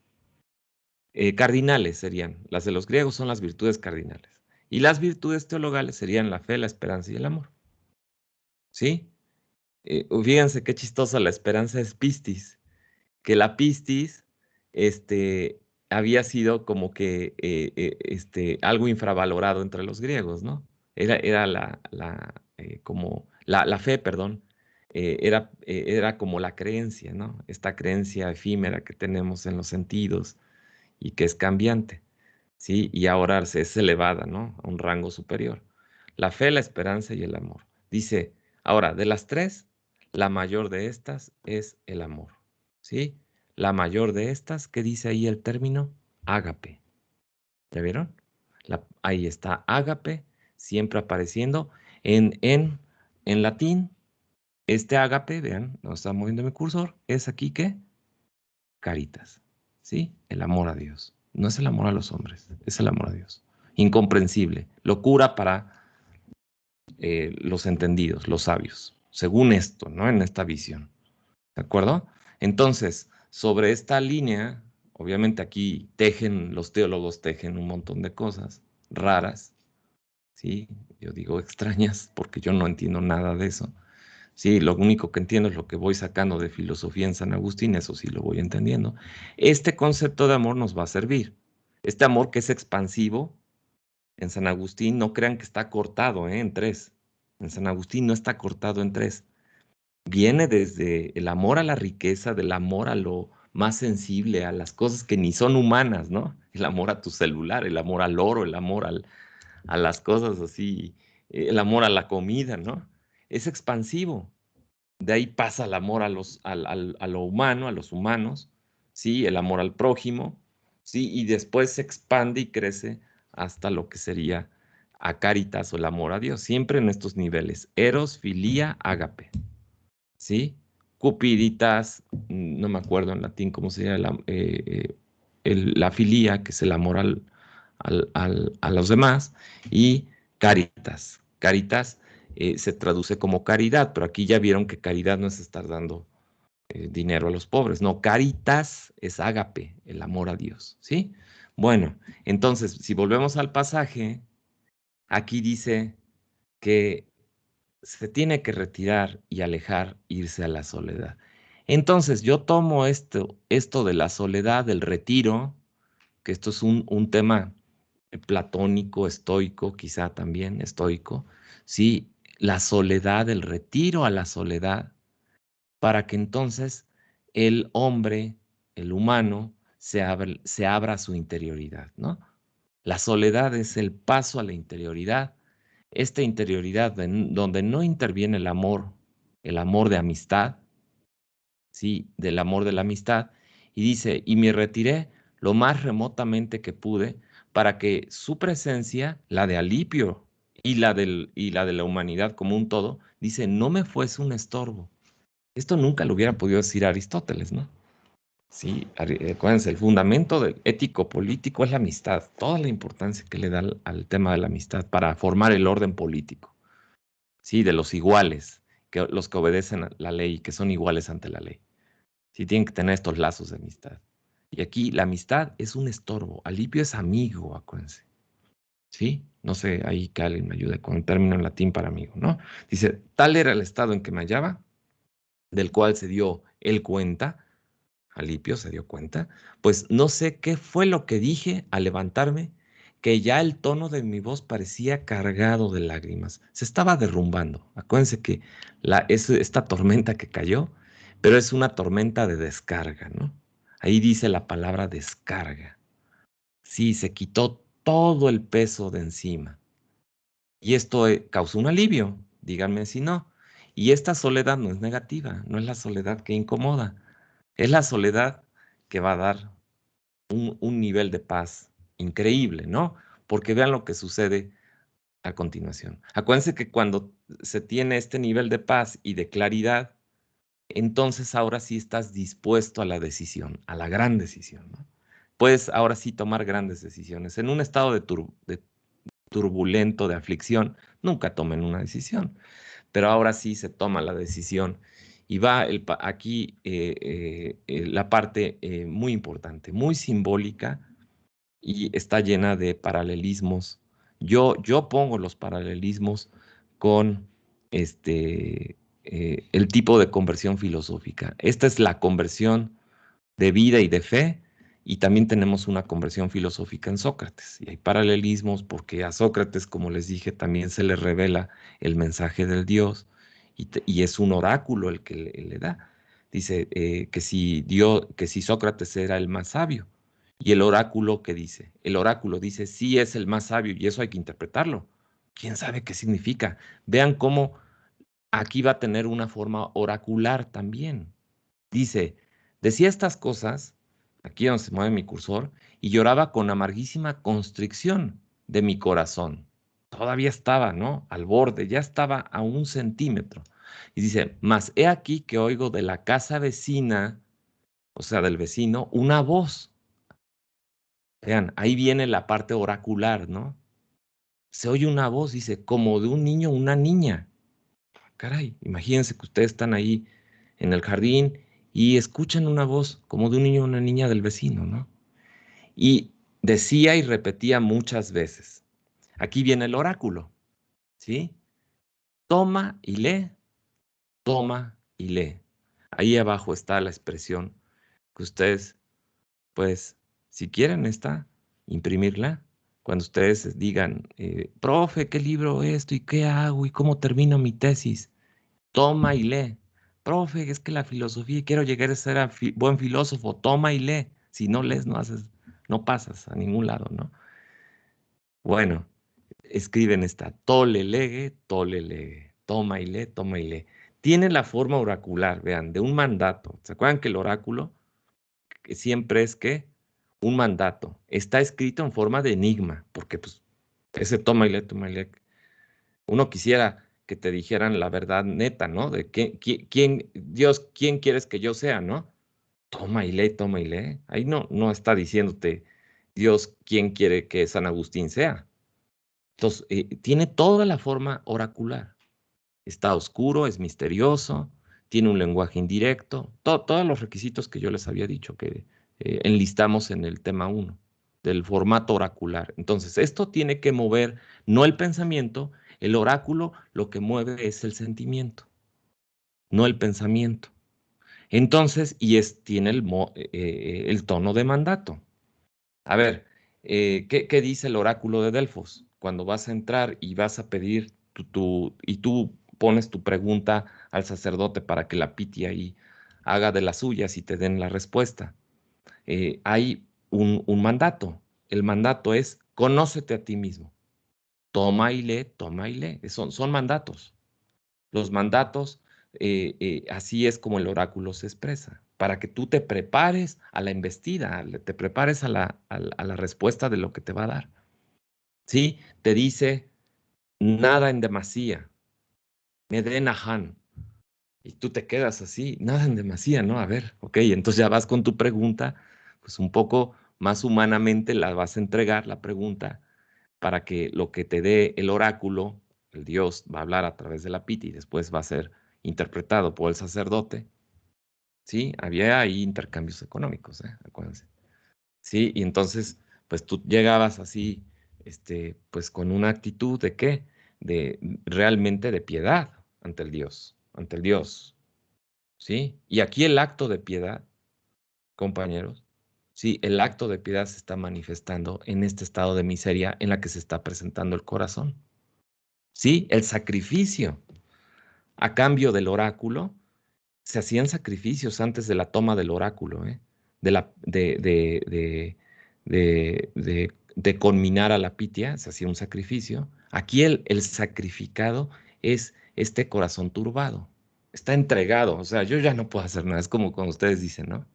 Cardinales serían, las de los griegos son las virtudes cardinales. Y las virtudes teologales serían la fe, la esperanza y el amor. ¿Sí? Fíjense qué chistosa, la esperanza es pistis, que la pistis había sido como que algo infravalorado entre los griegos, ¿no? Era como la fe, perdón, era como la creencia, ¿no? Esta creencia efímera que tenemos en los sentidos y que es cambiante, ¿sí? Y ahora es elevada, ¿no? A un rango superior. La fe, la esperanza y el amor. Dice, ahora, de las tres, la mayor de estas es el amor, ¿sí? La mayor de estas, ¿qué dice ahí el término? Ágape. ¿Ya vieron? Ahí está, ágape, siempre apareciendo en latín. Este ágape, vean, no está moviendo mi cursor, es aquí ¿qué? Caritas, ¿sí? El amor a Dios. No es el amor a los hombres, es el amor a Dios. Incomprensible, locura para los entendidos, los sabios, según esto, ¿no? En esta visión, ¿de acuerdo? Entonces, sobre esta línea, obviamente aquí los teólogos tejen un montón de cosas raras, ¿sí? Yo digo extrañas porque yo no entiendo nada de eso. Sí, lo único que entiendo es lo que voy sacando de filosofía en San Agustín, eso sí lo voy entendiendo. Este concepto de amor nos va a servir. Este amor que es expansivo, en San Agustín no crean que está cortado en tres. En San Agustín no está cortado en tres. Viene desde el amor a la riqueza, del amor a lo más sensible, a las cosas que ni son humanas, ¿no? El amor a tu celular, el amor al oro, el amor a las cosas así, el amor a la comida, ¿no? Es expansivo. De ahí pasa el amor a lo humano, a los humanos, ¿sí? El amor al prójimo, ¿sí? Y después se expande y crece hasta lo que sería a caritas o el amor a Dios, siempre en estos niveles, eros, filía, ágape, ¿sí? Cupiditas, no me acuerdo en latín cómo sería la filía, que es el amor a los demás, y caritas. Caritas se traduce como caridad, pero aquí ya vieron que caridad no es estar dando dinero a los pobres, no, caritas es ágape, el amor a Dios, ¿sí? Bueno, entonces, si volvemos al pasaje, aquí dice que se tiene que retirar y alejar, irse a la soledad. Entonces, yo tomo esto de la soledad, del retiro, que esto es un tema platónico, estoico, quizá también estoico, ¿sí? La soledad, el retiro a la soledad, para que entonces el hombre, el humano, se abra a su interioridad, ¿no? La soledad es el paso a la interioridad, esta interioridad donde no interviene el amor de amistad, ¿sí? Del amor de la amistad, y dice, y me retiré lo más remotamente que pude para que su presencia, la de Alipio y la de la humanidad como un todo, dice, no me fuese un estorbo. Esto nunca lo hubiera podido decir Aristóteles, ¿no? Sí, acuérdense, el fundamento del ético político es la amistad, toda la importancia que le da al tema de la amistad para formar el orden político, sí, de los iguales, que los que obedecen a la ley, que son iguales ante la ley. Sí, tienen que tener estos lazos de amistad. Y aquí la amistad es un estorbo. Alipio es amigo, acuérdense. ¿Sí? No sé, ahí que alguien me ayude con el término en latín para amigo, ¿no? Dice, tal era el estado en que me hallaba, del cual se dio él cuenta, Alipio se dio cuenta, pues no sé qué fue lo que dije al levantarme, que ya el tono de mi voz parecía cargado de lágrimas. Se estaba derrumbando. Acuérdense que es esta tormenta que cayó, pero es una tormenta de descarga, ¿no? Ahí dice la palabra descarga. Sí, se quitó todo el peso de encima. Y esto causó un alivio, díganme si no. Y esta soledad no es negativa, no es la soledad que incomoda, es la soledad que va a dar un nivel de paz increíble, ¿no? Porque vean lo que sucede a continuación. Acuérdense que cuando se tiene este nivel de paz y de claridad, entonces ahora sí estás dispuesto a la decisión, a la gran decisión, ¿no? Puedes ahora sí tomar grandes decisiones. En un estado de turbulento, de aflicción, nunca tomen una decisión, pero ahora sí se toma la decisión. Y va aquí la parte muy importante, muy simbólica y está llena de paralelismos. Yo pongo los paralelismos con el tipo de conversión filosófica. Esta es la conversión de vida y de fe, y también tenemos una conversión filosófica en Sócrates. Y hay paralelismos porque a Sócrates, como les dije, también se le revela el mensaje del Dios y es un oráculo el que le da. Dice que si Sócrates era el más sabio. Y el oráculo, ¿qué dice? El oráculo dice, sí es el más sabio y eso hay que interpretarlo. ¿Quién sabe qué significa? Vean cómo aquí va a tener una forma oracular también. Dice, decía estas cosas, aquí donde se mueve mi cursor, y lloraba con amarguísima constricción de mi corazón. Todavía estaba, ¿no? Al borde, ya estaba a 1 centímetro. Y dice, mas he aquí que oigo de la casa vecina, o sea, del vecino, una voz. Vean, ahí viene la parte oracular, ¿no? Se oye una voz, dice, como de un niño o una niña. Caray, imagínense que ustedes están ahí en el jardín y escuchan una voz como de un niño o una niña del vecino, ¿no? Y decía y repetía muchas veces. Aquí viene el oráculo, ¿sí? Toma y lee, toma y lee. Ahí abajo está la expresión que ustedes, pues, si quieren esta, imprimirla. Cuando ustedes digan, profe, ¿qué libro es esto? ¿Y qué hago? ¿Y cómo termino mi tesis? Toma y lee. Profe, es que la filosofía, quiero llegar a ser buen filósofo, toma y lee. Si no lees, no haces, no pasas a ningún lado, ¿no? Bueno, escriben esta, tole lege, toma y lee. Tiene la forma oracular, vean, de un mandato. ¿Se acuerdan que el oráculo que siempre es que un mandato? Está escrito en forma de enigma, porque pues ese toma y lee, uno quisiera que te dijeran la verdad neta, ¿no? De Dios, quién quieres que yo sea, ¿no? Toma y lee, toma y lee. Ahí no está diciéndote Dios, quién quiere que San Agustín sea. Entonces, tiene toda la forma oracular. Está oscuro, es misterioso, tiene un lenguaje indirecto, todos los requisitos que yo les había dicho que enlistamos en el tema 1. del formato oracular. Entonces, esto tiene que mover no el pensamiento, el oráculo lo que mueve es el sentimiento, no el pensamiento. Entonces, tiene el tono de mandato. A ver, ¿qué dice el oráculo de Delfos? Cuando vas a entrar y vas a pedir y tú pones tu pregunta al sacerdote para que la piti ahí haga de las suyas y te den la respuesta. Hay un mandato. El mandato es conócete a ti mismo. Toma y lee, toma y lee. Son mandatos. Los mandatos, así es como el oráculo se expresa, para que tú te prepares a la embestida, te prepares a la respuesta de lo que te va a dar. ¿Sí? Te dice nada en demasía, Medenahan, y tú te quedas así, nada en demasía, ¿no? A ver, ok, entonces ya vas con tu pregunta, pues un poco más humanamente la vas a entregar la pregunta para que lo que te dé el oráculo, el Dios va a hablar a través de la piti y después va a ser interpretado por el sacerdote. Sí, había ahí intercambios económicos, acuérdense. Sí, y entonces, pues tú llegabas así, pues con una actitud de qué, de realmente de piedad ante el Dios, ¿sí? Y aquí el acto de piedad, compañeros, sí, el acto de piedad se está manifestando en este estado de miseria en la que se está presentando el corazón. Sí, el sacrificio a cambio del oráculo, se hacían sacrificios antes de la toma del oráculo, de, la, de conminar a la pitia, se hacía un sacrificio. Aquí el sacrificado es este corazón turbado, está entregado, o sea, yo ya no puedo hacer nada, es como cuando ustedes dicen, ¿no?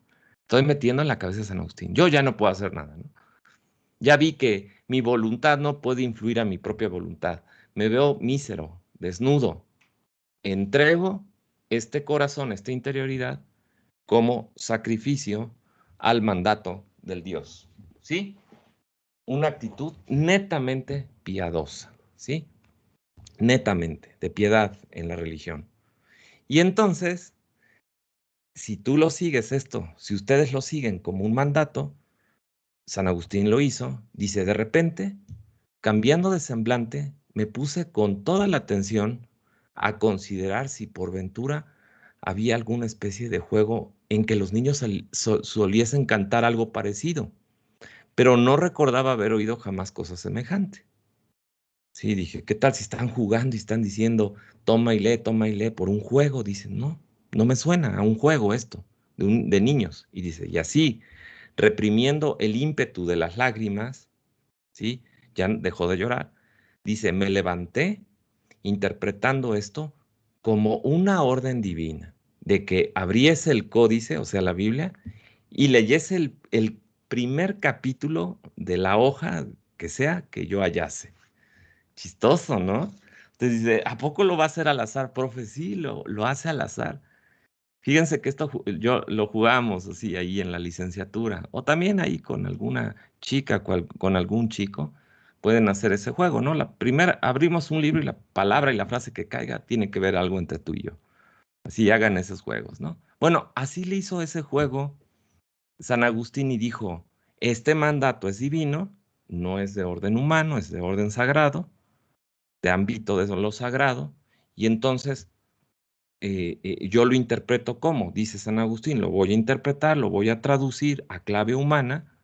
Estoy metiendo en la cabeza de San Agustín, yo ya no puedo hacer nada, ¿no? Ya vi que mi voluntad no puede influir a mi propia voluntad, me veo mísero, desnudo, entrego este corazón, esta interioridad, como sacrificio al mandato del Dios. ¿Sí? Una actitud netamente piadosa. ¿Sí? Netamente, de piedad en la religión. Y entonces, si tú lo sigues esto, si ustedes lo siguen como un mandato, San Agustín lo hizo, dice, de repente, cambiando de semblante, me puse con toda la atención a considerar si por ventura había alguna especie de juego en que los niños soliesen cantar algo parecido, pero no recordaba haber oído jamás cosa semejante. Sí, dije, ¿qué tal si están jugando y están diciendo, toma y lee por un juego? Dicen, no, no me suena a un juego esto, de niños. Y dice, y así, reprimiendo el ímpetu de las lágrimas, ¿sí? Ya dejó de llorar. Dice, me levanté interpretando esto como una orden divina, de que abriese el códice, o sea, la Biblia, y leyese el primer capítulo de la hoja que sea que yo hallase. Chistoso, ¿no? Entonces dice, ¿a poco lo va a hacer al azar, profe? Sí, lo hace al azar. Fíjense que esto yo lo jugamos así ahí en la licenciatura, o también ahí con alguna chica, con algún chico, pueden hacer ese juego, ¿no? La primera, abrimos un libro y la palabra y la frase que caiga tiene que ver algo entre tú y yo. Así hagan esos juegos, ¿no? Bueno, así le hizo ese juego San Agustín y dijo, este mandato es divino, no es de orden humano, es de orden sagrado, de ámbito de lo sagrado, y entonces yo lo interpreto como, dice San Agustín, lo voy a interpretar, lo voy a traducir a clave humana,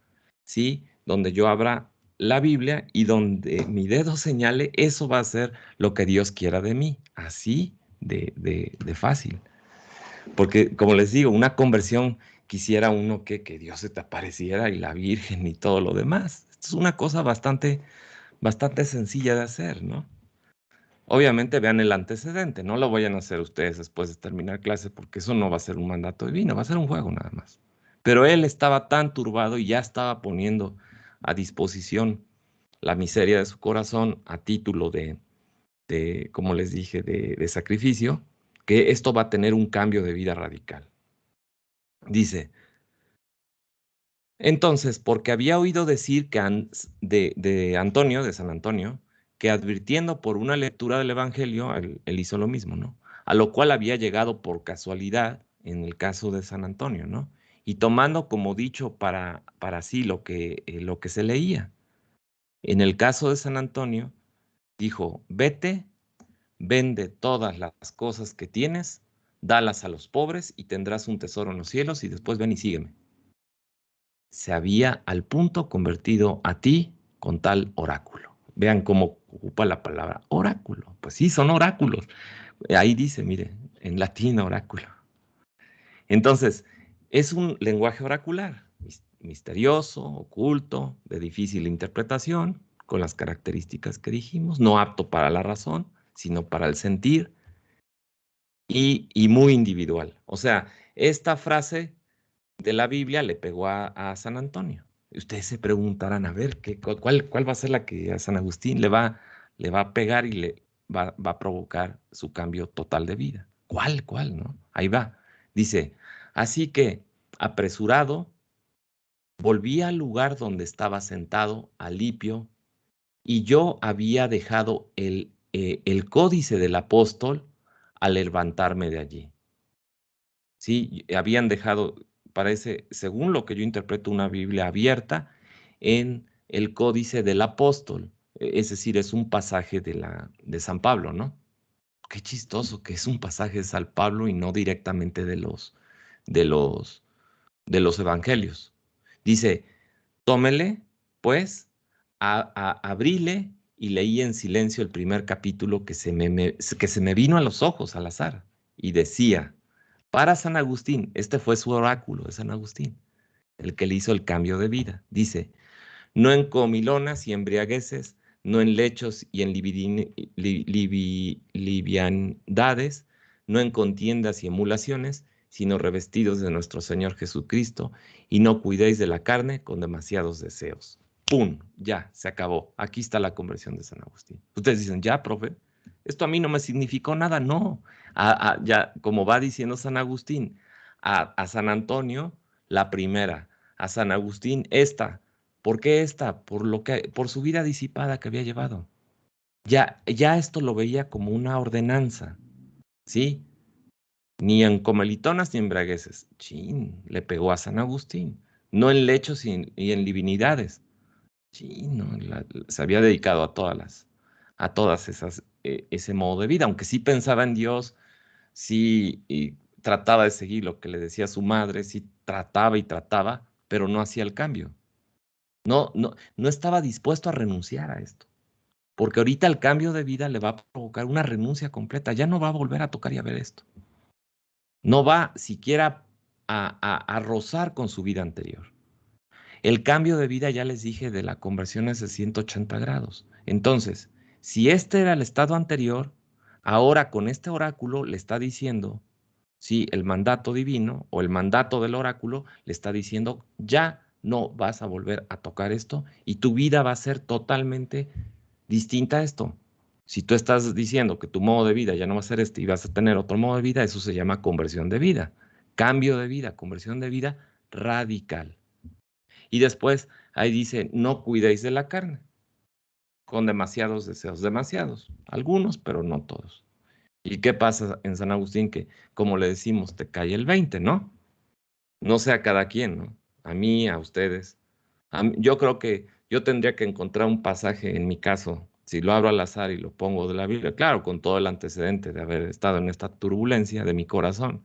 ¿sí? Donde yo abra la Biblia y donde mi dedo señale, eso va a ser lo que Dios quiera de mí, así de fácil. Porque, como les digo, una conversión quisiera uno que Dios se te apareciera y la Virgen y todo lo demás. Esto es una cosa bastante sencilla de hacer, ¿no? Obviamente vean el antecedente, no lo vayan a hacer ustedes después de terminar clase porque eso no va a ser un mandato divino, va a ser un juego nada más. Pero él estaba tan turbado y ya estaba poniendo a disposición la miseria de su corazón a título como les dije, de sacrificio, que esto va a tener un cambio de vida radical. Dice, entonces, porque había oído decir de Antonio, de San Antonio, que advirtiendo por una lectura del Evangelio, él hizo lo mismo, ¿no? A lo cual había llegado por casualidad en el caso de San Antonio, ¿no? y tomando como dicho para sí lo que se leía. En el caso de San Antonio, dijo, vete, vende todas las cosas que tienes, dalas a los pobres y tendrás un tesoro en los cielos y después ven y sígueme. Se había al punto convertido a ti con tal oráculo. Vean cómo ocupa la palabra oráculo. Pues sí, son oráculos. Ahí dice, mire, en latín oráculo. Entonces, es un lenguaje oracular, misterioso, oculto, de difícil interpretación, con las características que dijimos, no apto para la razón, sino para el sentir, y muy individual. O sea, esta frase de la Biblia le pegó a San Antonio. Ustedes se preguntarán, a ver, ¿cuál va a ser la que a San Agustín le va a pegar y le va a provocar su cambio total de vida? ¿Cuál, no? Ahí va. Dice, así que, apresurado, volví al lugar donde estaba sentado, Alipio, y yo había dejado el códice del apóstol al levantarme de allí. Sí, habían dejado, parece, según lo que yo interpreto, una Biblia abierta en el Códice del Apóstol. Es decir, es un pasaje de San Pablo, ¿no? Qué chistoso que es un pasaje de San Pablo y no directamente de los, de los evangelios. Dice, tómele, pues, abríle y leí en silencio el primer capítulo que se me vino a los ojos al azar y decía, para San Agustín, este fue su oráculo de San Agustín, el que le hizo el cambio de vida. Dice, no en comilonas y embriagueces, no en lechos y en liviandades, no en contiendas y emulaciones, sino revestidos de nuestro Señor Jesucristo, y no cuidéis de la carne con demasiados deseos. ¡Pum! Ya, se acabó. Aquí está la conversión de San Agustín. Ustedes dicen, ya, profe, esto a mí no me significó nada. No, ya, como va diciendo San Agustín, a San Antonio, la primera, a San Agustín, esta. ¿Por qué esta? Por su vida disipada que había llevado. Ya esto lo veía como una ordenanza, ¿sí? Ni en comelitonas ni en bragueses. Chin, le pegó a San Agustín. No en lechos y en divinidades. Chin, no, se había dedicado a todas esas, ese modo de vida, aunque sí pensaba en Dios, sí y trataba de seguir lo que le decía su madre, sí trataba y trataba, pero no hacía el cambio. No estaba dispuesto a renunciar a esto, porque ahorita el cambio de vida le va a provocar una renuncia completa, ya no va a volver a tocar y a ver esto, no va siquiera a rozar con su vida anterior. El cambio de vida, ya les dije, de la conversión es de 180 grados. Entonces, si este era el estado anterior, ahora con este oráculo le está diciendo, sí, el mandato divino o el mandato del oráculo le está diciendo, ya no vas a volver a tocar esto y tu vida va a ser totalmente distinta a esto. Si tú estás diciendo que tu modo de vida ya no va a ser este y vas a tener otro modo de vida, eso se llama conversión de vida, cambio de vida, conversión de vida radical. Y después ahí dice, no cuidéis de la carne, con demasiados deseos, demasiados, algunos, pero no todos. ¿Y qué pasa en San Agustín? Que, como le decimos, te cae el 20, ¿no? No sé a cada quien, ¿no? A mí, a ustedes. Yo creo que yo tendría que encontrar un pasaje, en mi caso, si lo abro al azar y lo pongo de la Biblia, claro, con todo el antecedente de haber estado en esta turbulencia de mi corazón,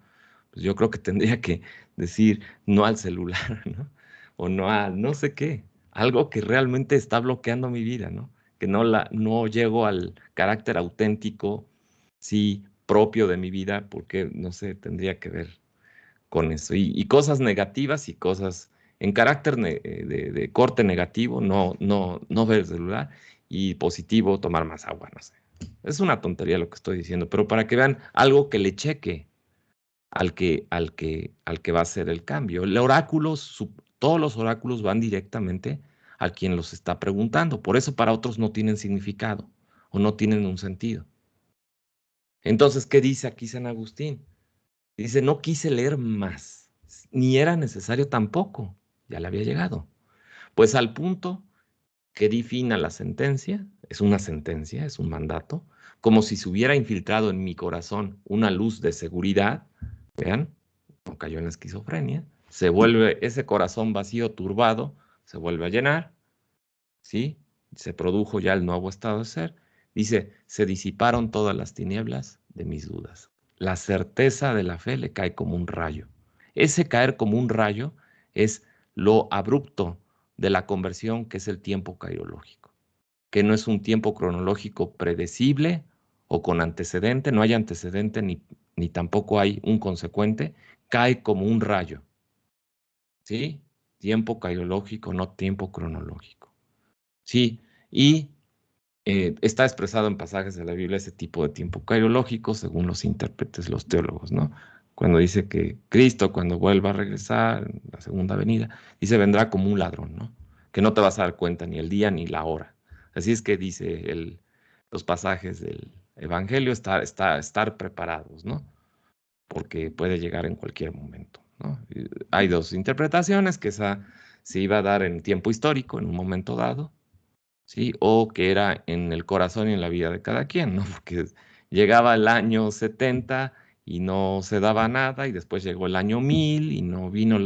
pues yo creo que tendría que decir no al celular, ¿no? O no a no sé qué, algo que realmente está bloqueando mi vida, ¿no? Que no llego al carácter auténtico, sí, propio de mi vida, porque, no sé, tendría que ver con eso. Y cosas negativas y cosas en carácter de corte negativo, no ver el celular, y positivo, tomar más agua, no sé. Es una tontería lo que estoy diciendo, pero para que vean algo que le cheque al que va a hacer el cambio. El oráculo, todos los oráculos van directamente a quien los está preguntando. Por eso para otros no tienen significado o no tienen un sentido. Entonces, ¿qué dice aquí San Agustín? Dice, no quise leer más, ni era necesario tampoco, ya le había llegado. Pues al punto que di fin a la sentencia, es una sentencia, es un mandato, como si se hubiera infiltrado en mi corazón una luz de seguridad, vean, no cayó en la esquizofrenia, se vuelve ese corazón vacío, turbado, se vuelve a llenar, ¿sí? Se produjo ya el nuevo estado de ser. Dice, se disiparon todas las tinieblas de mis dudas. La certeza de la fe le cae como un rayo. Ese caer como un rayo es lo abrupto de la conversión, que es el tiempo cairológico, que no es un tiempo cronológico predecible o con antecedente, no hay antecedente ni tampoco hay un consecuente, cae como un rayo, ¿sí? Tiempo cairológico, no tiempo cronológico, ¿sí? Y está expresado en pasajes de la Biblia ese tipo de tiempo cairológico, según los intérpretes, los teólogos, ¿no? Cuando dice que Cristo, cuando vuelva a regresar, en la segunda venida, dice, vendrá como un ladrón, ¿no? Que no te vas a dar cuenta ni el día ni la hora. Así es que dice los pasajes del Evangelio, estar preparados, ¿no? Porque puede llegar en cualquier momento, ¿no? Hay dos interpretaciones, que esa se iba a dar en tiempo histórico, en un momento dado, ¿sí? O que era en el corazón y en la vida de cada quien, ¿no? Porque llegaba el año 70 y no se daba nada, y después llegó el año 1000 y no vino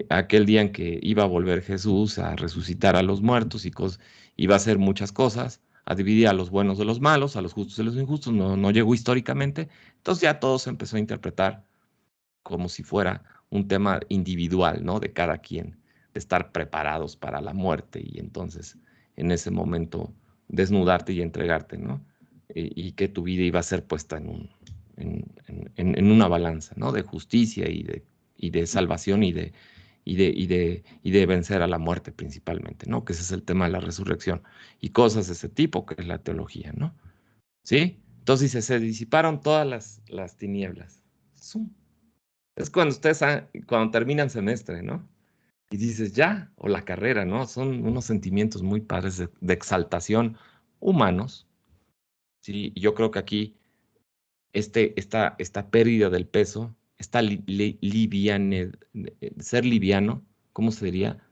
aquel día en que iba a volver Jesús a resucitar a los muertos iba a hacer muchas cosas, a dividir a los buenos de los malos, a los justos de los injustos, no llegó históricamente, entonces ya todo se empezó a interpretar como si fuera un tema individual, ¿no? De cada quien, de estar preparados para la muerte y entonces en ese momento desnudarte y entregarte, ¿no? Y que tu vida iba a ser puesta en una balanza, ¿no? De justicia y de salvación y de vencer a la muerte principalmente, ¿no? Que ese es el tema de la resurrección y cosas de ese tipo, que es la teología, ¿no? ¿Sí? Entonces dice, se disiparon todas las tinieblas. ¡Zum! Es cuando terminan semestre, ¿no? Y dices, ya, o la carrera, ¿no? Son unos sentimientos muy padres de exaltación humanos, ¿sí? Y yo creo que aquí esta pérdida del peso, ser liviano, ¿cómo se diría?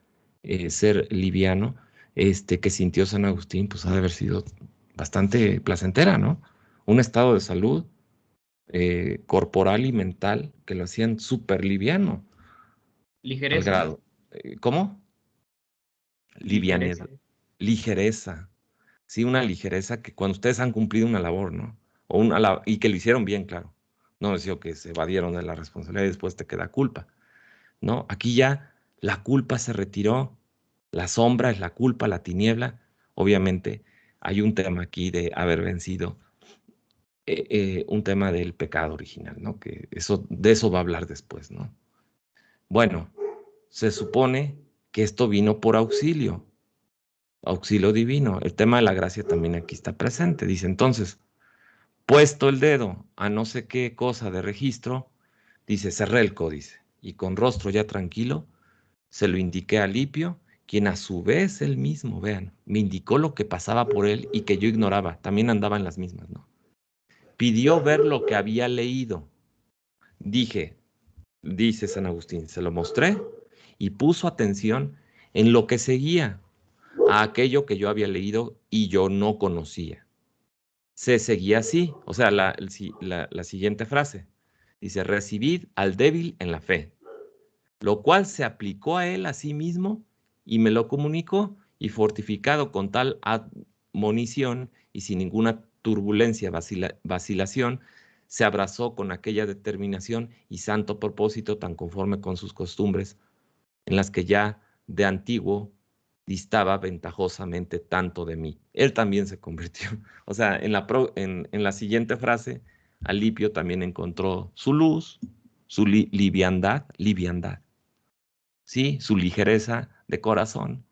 Ser liviano, que sintió San Agustín, pues ha de haber sido bastante placentera, ¿no? Un estado de salud corporal y mental que lo hacían súper liviano. Al Ligereza, grado. ¿Cómo? ligereza. Livianez, ligereza. Sí, una ligereza que cuando ustedes han cumplido una labor, ¿no? Y que lo hicieron bien, claro. No es decir que se evadieron de la responsabilidad y después te queda culpa, ¿no? Aquí ya la culpa se retiró, la sombra es la culpa, la tiniebla. Obviamente hay un tema aquí de haber vencido, un tema del pecado original, ¿no? De eso va a hablar después, ¿no? Bueno, se supone que esto vino por auxilio divino. El tema de la gracia también aquí está presente. Dice entonces, puesto el dedo a no sé qué cosa de registro, dice, cerré el códice y con rostro ya tranquilo se lo indiqué a Lipio, quien a su vez él mismo, vean, me indicó lo que pasaba por él y que yo ignoraba. También andaba en las mismas, ¿no? Pidió ver lo que había leído. Dije, dice San Agustín, se lo mostré y puso atención en lo que seguía, a aquello que yo había leído y yo no conocía. Se seguía así, o sea, la siguiente frase. Dice, recibid al débil en la fe, lo cual se aplicó a él a sí mismo y me lo comunicó, y fortificado con tal admonición y sin ninguna turbulencia, vacilación, se abrazó con aquella determinación y santo propósito tan conforme con sus costumbres, en las que ya de antiguo distaba ventajosamente tanto de mí. Él también se convirtió. O sea, en la siguiente frase, Alipio también encontró su luz, su liviandad, ¿sí? Su ligereza de corazón,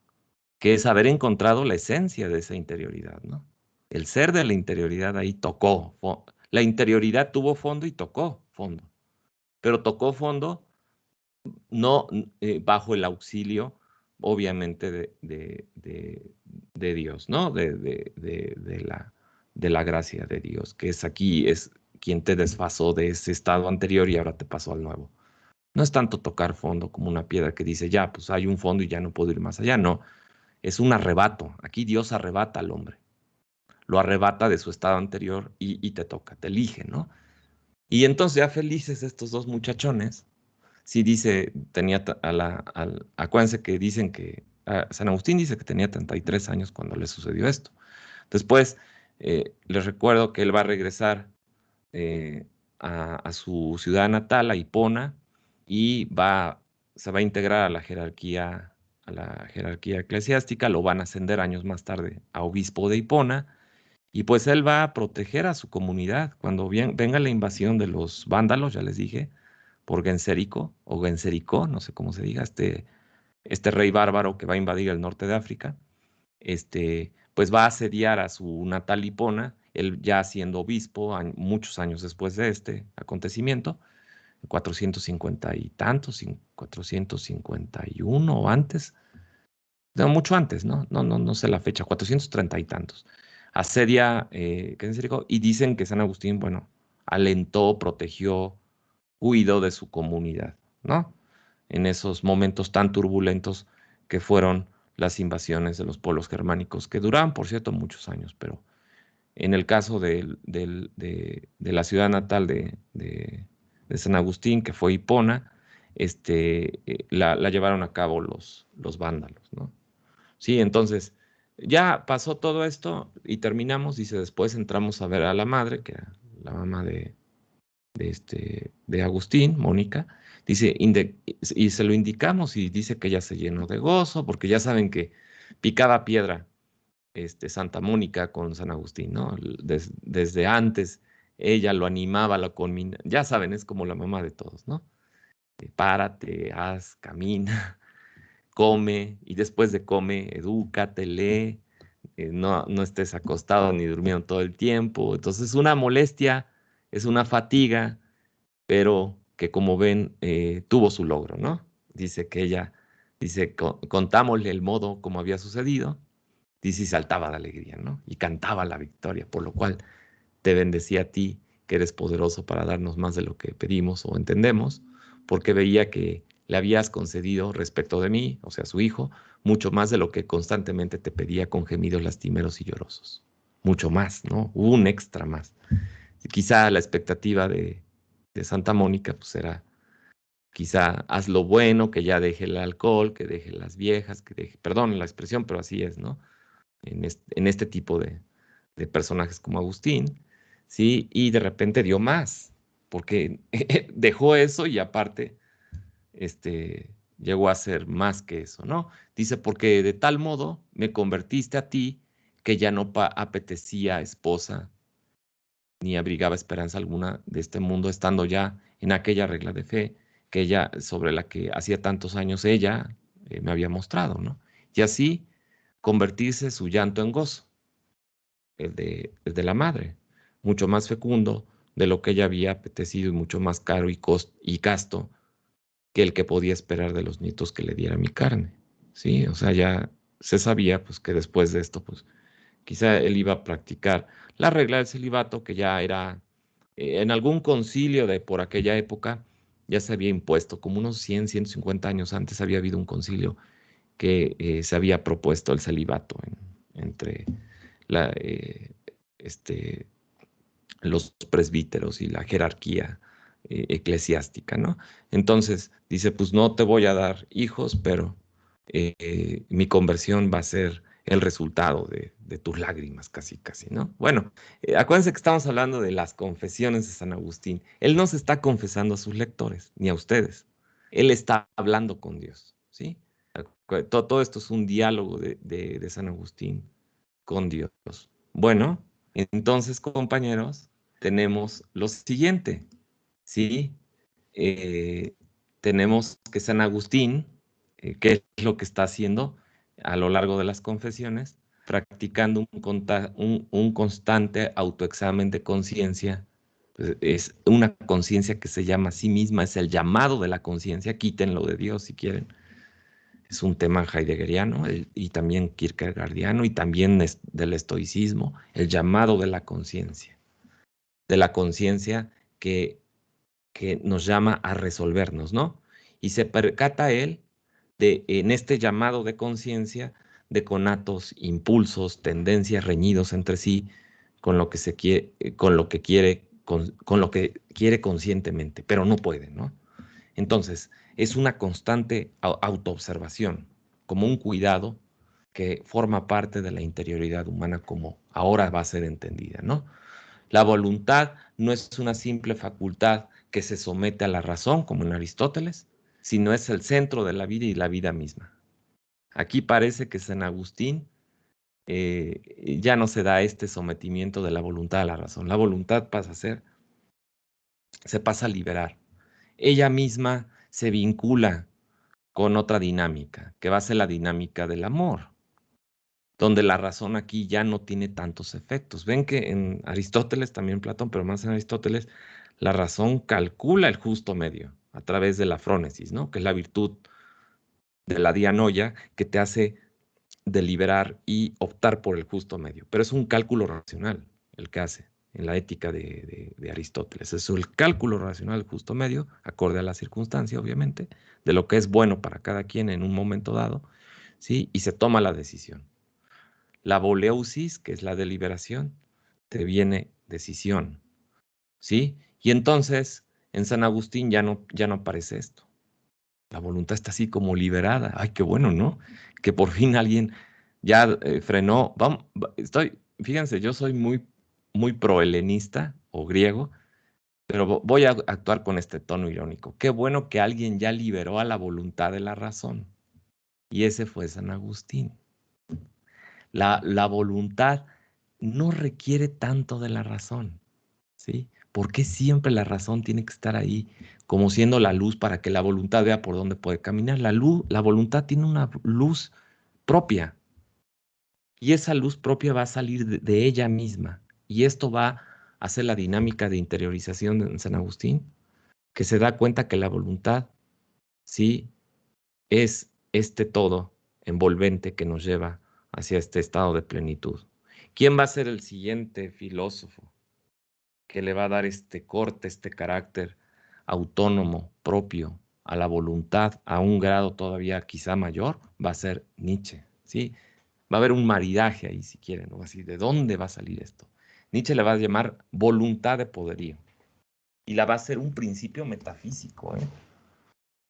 que es haber encontrado la esencia de esa interioridad, ¿no? El ser de la interioridad ahí tocó. La interioridad tuvo fondo y tocó fondo, pero tocó fondo no bajo el auxilio, obviamente, de Dios, ¿no? De la gracia de Dios, que es aquí, es quien te desfasó de ese estado anterior y ahora te pasó al nuevo. No es tanto tocar fondo como una piedra que dice, ya, pues hay un fondo y ya no puedo ir más allá. No, es un arrebato. Aquí Dios arrebata al hombre. Lo arrebata de su estado anterior y te toca, te elige, ¿no? Y entonces ya felices estos dos muchachones, sí dice, tenía acuérdense que dicen que San Agustín dice que tenía 33 años cuando le sucedió esto. Después, les recuerdo que él va a regresar eh, a su ciudad natal, a Hipona, y se va a integrar a la jerarquía eclesiástica, lo van a ascender años más tarde a obispo de Hipona, y pues él va a proteger a su comunidad cuando venga la invasión de los vándalos, ya les dije, por Genserico o Genserico, no sé cómo se diga, este rey bárbaro que va a invadir el norte de África, pues va a asediar a su natal Hipona, él ya siendo obispo muchos años después de este acontecimiento, 450 y tantos, 451 o antes, no, mucho antes, ¿no? No sé la fecha, 430 y tantos. Asedia Genserico y dicen que San Agustín, bueno, alentó, protegió, cuidó de su comunidad, ¿no? En esos momentos tan turbulentos que fueron las invasiones de los pueblos germánicos, que duraban, por cierto, muchos años, pero en el caso de la ciudad natal de San Agustín, que fue Hipona, la llevaron a cabo los vándalos, ¿no? Sí, entonces ya pasó todo esto y terminamos, dice, después entramos a ver a la madre, que era la mamá de Agustín, Mónica, dice, y se lo indicamos y dice que ella se llenó de gozo, porque ya saben que picaba piedra Santa Mónica con San Agustín, ¿no? Desde antes ella lo animaba, lo conminaba, ya saben, es como la mamá de todos, ¿no? Párate, haz, camina, come, y después de come, edúcate, lee, no estés acostado ni durmiendo todo el tiempo. Entonces, una molestia, es una fatiga, pero que como ven, tuvo su logro, ¿no? Dice que ella, dice, contámosle el modo como había sucedido, dice y saltaba de alegría, ¿no? Y cantaba la victoria, por lo cual te bendecía a ti, que eres poderoso para darnos más de lo que pedimos o entendemos, porque veía que le habías concedido respecto de mí, o sea, su hijo, mucho más de lo que constantemente te pedía con gemidos lastimeros y llorosos. Mucho más, ¿no? Hubo un extra más. Quizá la expectativa de Santa Mónica, pues era, quizá haz lo bueno, que ya deje el alcohol, que deje las viejas, que deje, perdón la expresión, pero así es, ¿no? En este tipo de personajes como Agustín, ¿sí? Y de repente dio más, porque dejó eso y aparte, llegó a ser más que eso, ¿no? Dice, porque de tal modo me convertiste a ti que ya no apetecía esposa ni abrigaba esperanza alguna de este mundo, estando ya en aquella regla de fe que ella, sobre la que hacía tantos años ella me había mostrado, ¿no? Y así convertirse su llanto en gozo, el de la madre, mucho más fecundo de lo que ella había apetecido y mucho más caro y casto que el que podía esperar de los nietos que le diera mi carne, ¿sí? O sea, ya se sabía pues que después de esto pues quizá él iba a practicar la regla del celibato que ya era en algún concilio de por aquella época ya se había impuesto, como unos 150 años antes había habido un concilio que se había propuesto el celibato entre la, este, los presbíteros y la jerarquía eclesiástica, ¿no? Entonces dice, pues no te voy a dar hijos, pero mi conversión va a ser el resultado de tus lágrimas, casi, casi, ¿no? Bueno, acuérdense que estamos hablando de las confesiones de San Agustín. Él no se está confesando a sus lectores, ni a ustedes. Él está hablando con Dios, ¿sí? Todo esto es un diálogo de San Agustín con Dios. Bueno, entonces, compañeros, tenemos lo siguiente, ¿sí? Eh, tenemos que San Agustín, ¿qué es lo que está haciendo a lo largo de las confesiones? Practicando un constante autoexamen de conciencia. Pues, es una conciencia que se llama a sí misma, es el llamado de la conciencia, quítenlo de Dios si quieren. Es un tema heideggeriano y también kierkegaardiano y también del estoicismo, el llamado de la conciencia que nos llama a resolvernos, ¿no? Y se percata él en este llamado de conciencia de conatos, impulsos, tendencias reñidos entre sí con lo que se quiere, con lo que quiere con lo que quiere conscientemente, pero no puede, ¿no? Entonces, es una constante autoobservación, como un cuidado que forma parte de la interioridad humana como ahora va a ser entendida, ¿no? La voluntad no es una simple facultad que se somete a la razón, como en Aristóteles, sino es el centro de la vida y la vida misma. Aquí parece que San Agustín ya no se da este sometimiento de la voluntad a la razón. La voluntad se pasa a liberar. Ella misma se vincula con otra dinámica, que va a ser la dinámica del amor, donde la razón aquí ya no tiene tantos efectos. Ven que en Aristóteles, también Platón, pero más en Aristóteles, la razón calcula el justo medio a través de la frónesis, ¿no? Que es la virtud de la dianoia que te hace deliberar y optar por el justo medio. Pero es un cálculo racional el que hace en la ética de Aristóteles. Es el cálculo racional justo medio, acorde a la circunstancia, obviamente, de lo que es bueno para cada quien en un momento dado, ¿sí? Y se toma la decisión. La boleusis, que es la deliberación, te viene decisión, ¿sí? Y entonces, en San Agustín ya no aparece esto. La voluntad está así como liberada. Ay, qué bueno, ¿no? Que por fin alguien ya frenó. Vamos, fíjense, yo soy muy prohelenista o griego, pero voy a actuar con este tono irónico. Qué bueno que alguien ya liberó a la voluntad de la razón. Y ese fue San Agustín. La voluntad no requiere tanto de la razón, ¿sí? ¿Por qué siempre la razón tiene que estar ahí como siendo la luz para que la voluntad vea por dónde puede caminar? La voluntad tiene una luz propia y esa luz propia va a salir de ella misma. Y esto va a hacer la dinámica de interiorización de San Agustín, que se da cuenta que la voluntad, sí, es este todo envolvente que nos lleva hacia este estado de plenitud. ¿Quién va a ser el siguiente filósofo que le va a dar este corte, este carácter autónomo, propio a la voluntad a un grado todavía quizá mayor? Va a ser Nietzsche, ¿sí? Va a haber un maridaje ahí, si quieren, ¿no? Así, ¿de dónde va a salir esto? Nietzsche le va a llamar voluntad de poderío y la va a hacer un principio metafísico, ¿eh?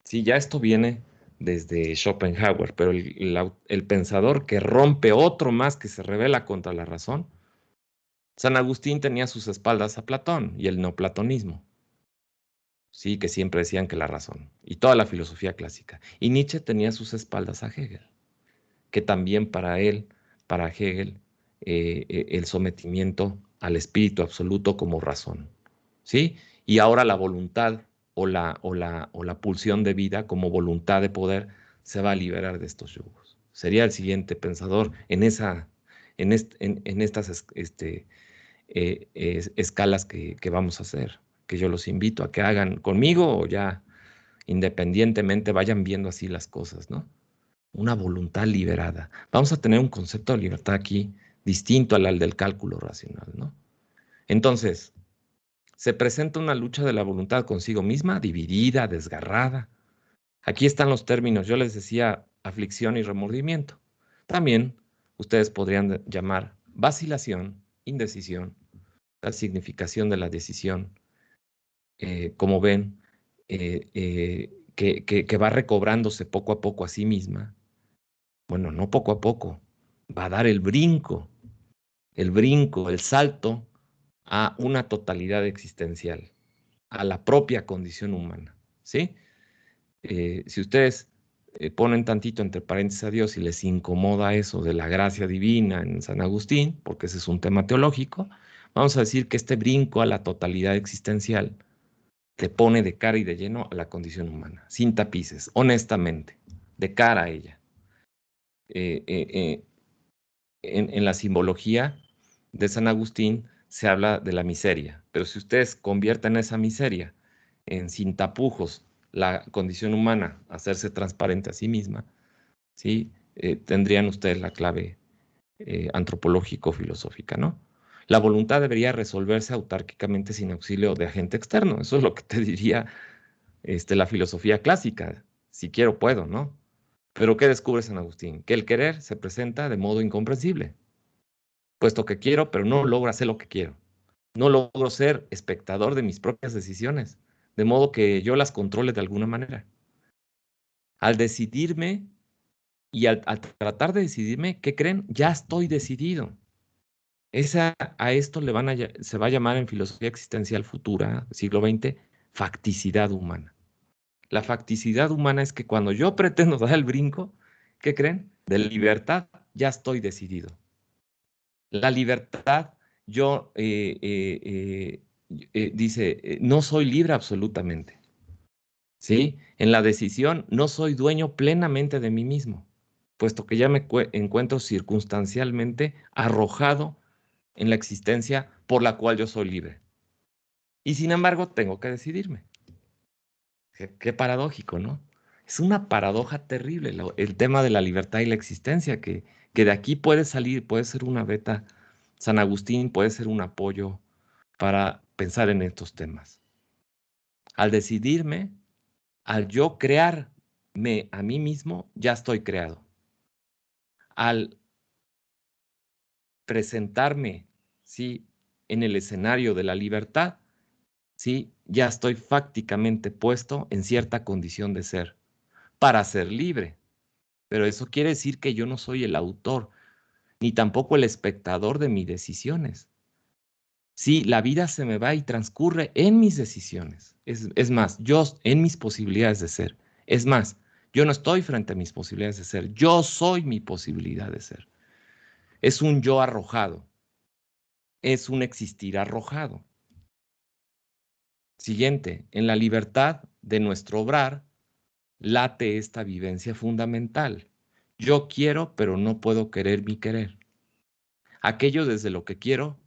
Sí, ya esto viene desde Schopenhauer, pero el pensador que rompe otro más que se revela contra la razón, San Agustín tenía a sus espaldas a Platón y el neoplatonismo, sí, que siempre decían que la razón, y toda la filosofía clásica. Y Nietzsche tenía a sus espaldas a Hegel, que también para él, para Hegel, el sometimiento al espíritu absoluto como razón, ¿sí? Y ahora la voluntad o la pulsión de vida como voluntad de poder se va a liberar de estos yugos. Sería el siguiente pensador en estas escalas que vamos a hacer, que yo los invito a que hagan conmigo o ya independientemente vayan viendo así las cosas, ¿no? Una voluntad liberada. Vamos a tener un concepto de libertad aquí distinto al del cálculo racional, ¿no? Entonces, se presenta una lucha de la voluntad consigo misma, dividida, desgarrada. Aquí están los términos. Yo les decía aflicción y remordimiento. También ustedes podrían llamar vacilación, indecisión, la significación de la decisión, como ven, que va recobrándose poco a poco a sí misma. Bueno, no poco a poco, va a dar el brinco, el salto a una totalidad existencial, a la propia condición humana, ¿sí? Si ustedes ponen tantito entre paréntesis a Dios y les incomoda eso de la gracia divina en San Agustín, porque ese es un tema teológico, vamos a decir que este brinco a la totalidad existencial te pone de cara y de lleno a la condición humana, sin tapices, honestamente, de cara a ella. Eh, eh, eh, en la simbología de San Agustín se habla de la miseria, pero si ustedes convierten esa miseria en sin tapujos la condición humana, hacerse transparente a sí misma, ¿sí? Tendrían ustedes la clave antropológico-filosófica, ¿no? La voluntad debería resolverse autárquicamente sin auxilio de agente externo. Eso es lo que te diría la filosofía clásica. Si quiero, puedo, ¿no? Pero ¿qué descubre San Agustín? Que el querer se presenta de modo incomprensible, puesto que quiero, pero no logro hacer lo que quiero. No logro ser espectador de mis propias decisiones, de modo que yo las controle de alguna manera. Al decidirme y al tratar de decidirme, ¿qué creen? Ya estoy decidido. A esto se va a llamar en filosofía existencial futura, siglo XX, facticidad humana. La facticidad humana es que cuando yo pretendo dar el brinco, ¿qué creen? De libertad, ya estoy decidido. La libertad, yo, dice, no soy libre absolutamente, ¿sí? En la decisión no soy dueño plenamente de mí mismo, puesto que ya me encuentro circunstancialmente arrojado en la existencia por la cual yo soy libre. Y sin embargo, tengo que decidirme. Qué paradójico, ¿no? Es una paradoja terrible el tema de la libertad y la existencia, que de aquí puede salir, puede ser una beta. San Agustín puede ser un apoyo para pensar en estos temas. Al decidirme, al yo crearme a mí mismo, ya estoy creado. Al presentarme, ¿sí?, en el escenario de la libertad, ¿sí?, ya estoy fácticamente puesto en cierta condición de ser, para ser libre. Pero eso quiere decir que yo no soy el autor, ni tampoco el espectador de mis decisiones. Sí, la vida se me va y transcurre en mis decisiones. Es más, yo en mis posibilidades de ser. Es más, yo no estoy frente a mis posibilidades de ser. Yo soy mi posibilidad de ser. Es un yo arrojado. Es un existir arrojado. Siguiente, en la libertad de nuestro obrar late esta vivencia fundamental. Yo quiero, pero no puedo querer mi querer. Aquello desde lo que quiero,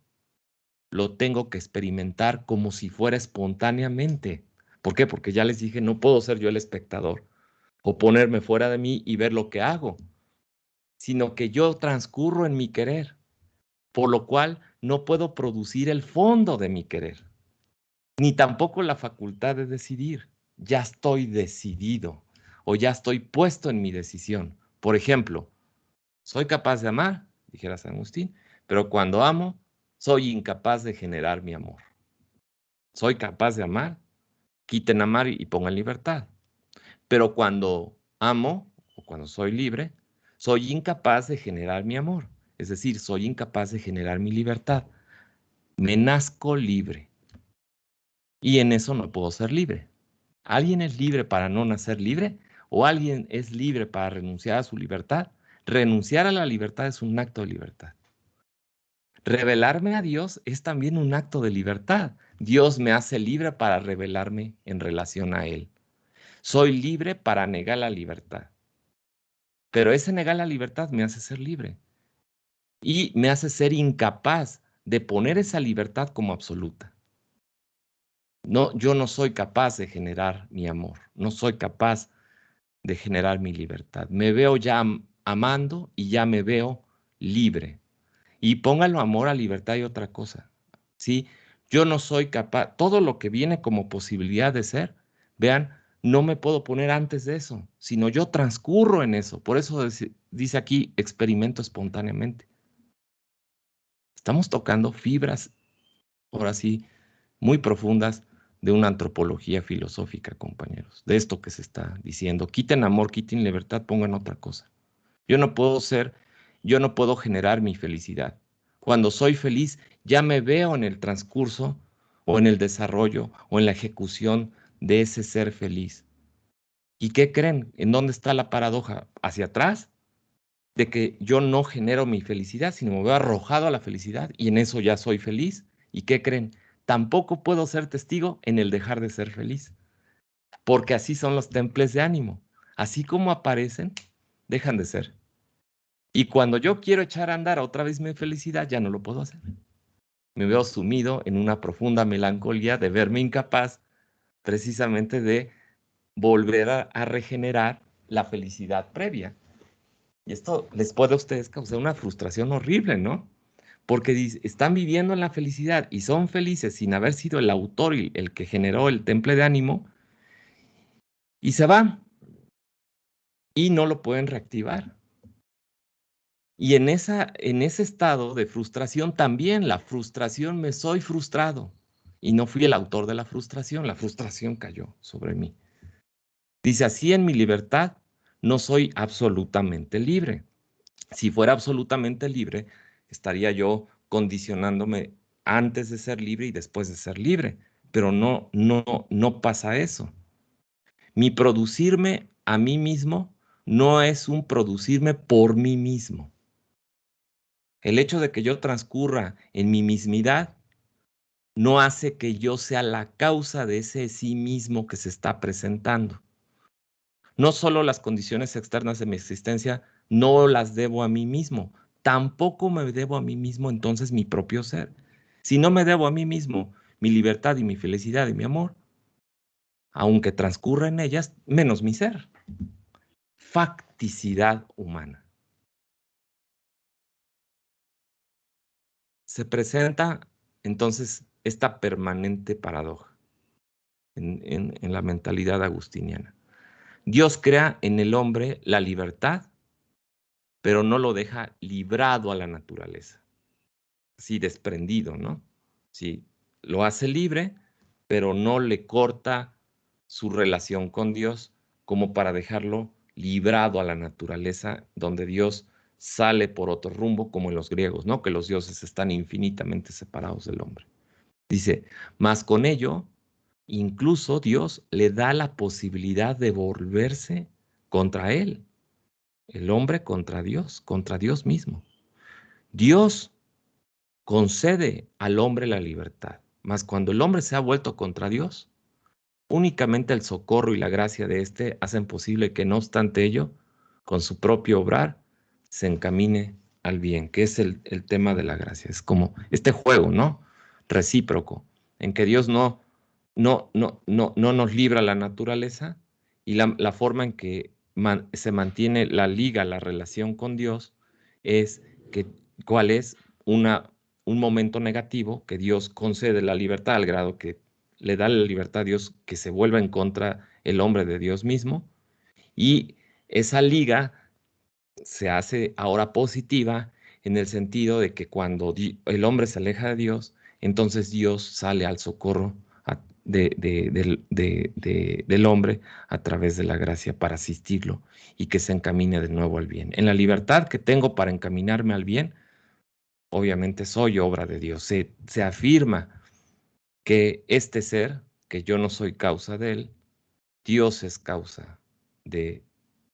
lo tengo que experimentar como si fuera espontáneamente. ¿Por qué? Porque ya les dije, no puedo ser yo el espectador o ponerme fuera de mí y ver lo que hago, sino que yo transcurro en mi querer, por lo cual no puedo producir el fondo de mi querer, ni tampoco la facultad de decidir. Ya estoy decidido o ya estoy puesto en mi decisión. Por ejemplo, soy capaz de amar, dijera San Agustín, pero cuando amo, soy incapaz de generar mi amor. Soy capaz de amar, quiten amar y pongan libertad. Pero cuando amo o cuando soy libre, soy incapaz de generar mi amor. Es decir, soy incapaz de generar mi libertad. Me nazco libre y en eso no puedo ser libre. ¿Alguien es libre para no nacer libre? ¿O alguien es libre para renunciar a su libertad? Renunciar a la libertad es un acto de libertad. Revelarme a Dios es también un acto de libertad. Dios me hace libre para revelarme en relación a Él. Soy libre para negar la libertad. Pero ese negar la libertad me hace ser libre y me hace ser incapaz de poner esa libertad como absoluta. No, yo no soy capaz de generar mi amor, no soy capaz de generar mi libertad. Me veo ya amando y ya me veo libre. Y póngalo amor a libertad y otra cosa. ¿Sí? Yo no soy capaz, todo lo que viene como posibilidad de ser, vean, no me puedo poner antes de eso, sino yo transcurro en eso. Por eso dice aquí, experimento espontáneamente. Estamos tocando fibras, ahora sí, muy profundas de una antropología filosófica, compañeros, de esto que se está diciendo. Quiten amor, quiten libertad, pongan otra cosa. Yo no puedo ser, yo no puedo generar mi felicidad. Cuando soy feliz, ya me veo en el transcurso o en el desarrollo o en la ejecución de ese ser feliz. ¿Y qué creen? ¿En dónde está la paradoja? ¿Hacia atrás? De que yo no genero mi felicidad, sino me veo arrojado a la felicidad y en eso ya soy feliz. ¿Y qué creen? Tampoco puedo ser testigo en el dejar de ser feliz, porque así son los temples de ánimo. Así como aparecen, dejan de ser. Y cuando yo quiero echar a andar otra vez mi felicidad, ya no lo puedo hacer. Me veo sumido en una profunda melancolía de verme incapaz precisamente de volver a regenerar la felicidad previa. Y esto les puede a ustedes causar una frustración horrible, ¿no? Porque están viviendo en la felicidad y son felices sin haber sido el autor y el que generó el temple de ánimo y se van y no lo pueden reactivar. Y en ese estado de frustración también, la frustración, me soy frustrado. Y no fui el autor de la frustración cayó sobre mí. Dice, así en mi libertad no soy absolutamente libre. Si fuera absolutamente libre, estaría yo condicionándome antes de ser libre y después de ser libre. Pero no pasa eso. Mi producirme a mí mismo no es un producirme por mí mismo. El hecho de que yo transcurra en mi mismidad no hace que yo sea la causa de ese sí mismo que se está presentando. No solo las condiciones externas de mi existencia no las debo a mí mismo, tampoco me debo a mí mismo entonces mi propio ser. Si no me debo a mí mismo mi libertad y mi felicidad y mi amor, aunque transcurra en ellas, menos mi ser. Facticidad humana. Se presenta entonces esta permanente paradoja en la mentalidad agustiniana. Dios crea en el hombre la libertad, pero no lo deja librado a la naturaleza, sí desprendido, ¿no? Sí, lo hace libre, pero no le corta su relación con Dios como para dejarlo librado a la naturaleza, donde Dios sale por otro rumbo, como en los griegos, ¿no? Que los dioses están infinitamente separados del hombre. Dice, mas con ello, incluso Dios le da la posibilidad de volverse contra él, el hombre contra Dios mismo. Dios concede al hombre la libertad, mas cuando el hombre se ha vuelto contra Dios, únicamente el socorro y la gracia de éste hacen posible que, no obstante ello, con su propio obrar, se encamine al bien, que es el tema de la gracia. Es como este juego, ¿no? Recíproco, en que Dios no nos libra la naturaleza y la forma en que se mantiene la liga, la relación con Dios, es que cuál es un momento negativo que Dios concede la libertad al grado que le da la libertad a Dios que se vuelva en contra el hombre de Dios mismo, y esa liga se hace ahora positiva en el sentido de que cuando el hombre se aleja de Dios, entonces Dios sale al socorro del hombre a través de la gracia para asistirlo y que se encamine de nuevo al bien. En la libertad que tengo para encaminarme al bien, obviamente soy obra de Dios. Se afirma que este ser, que yo no soy causa de él, Dios es causa de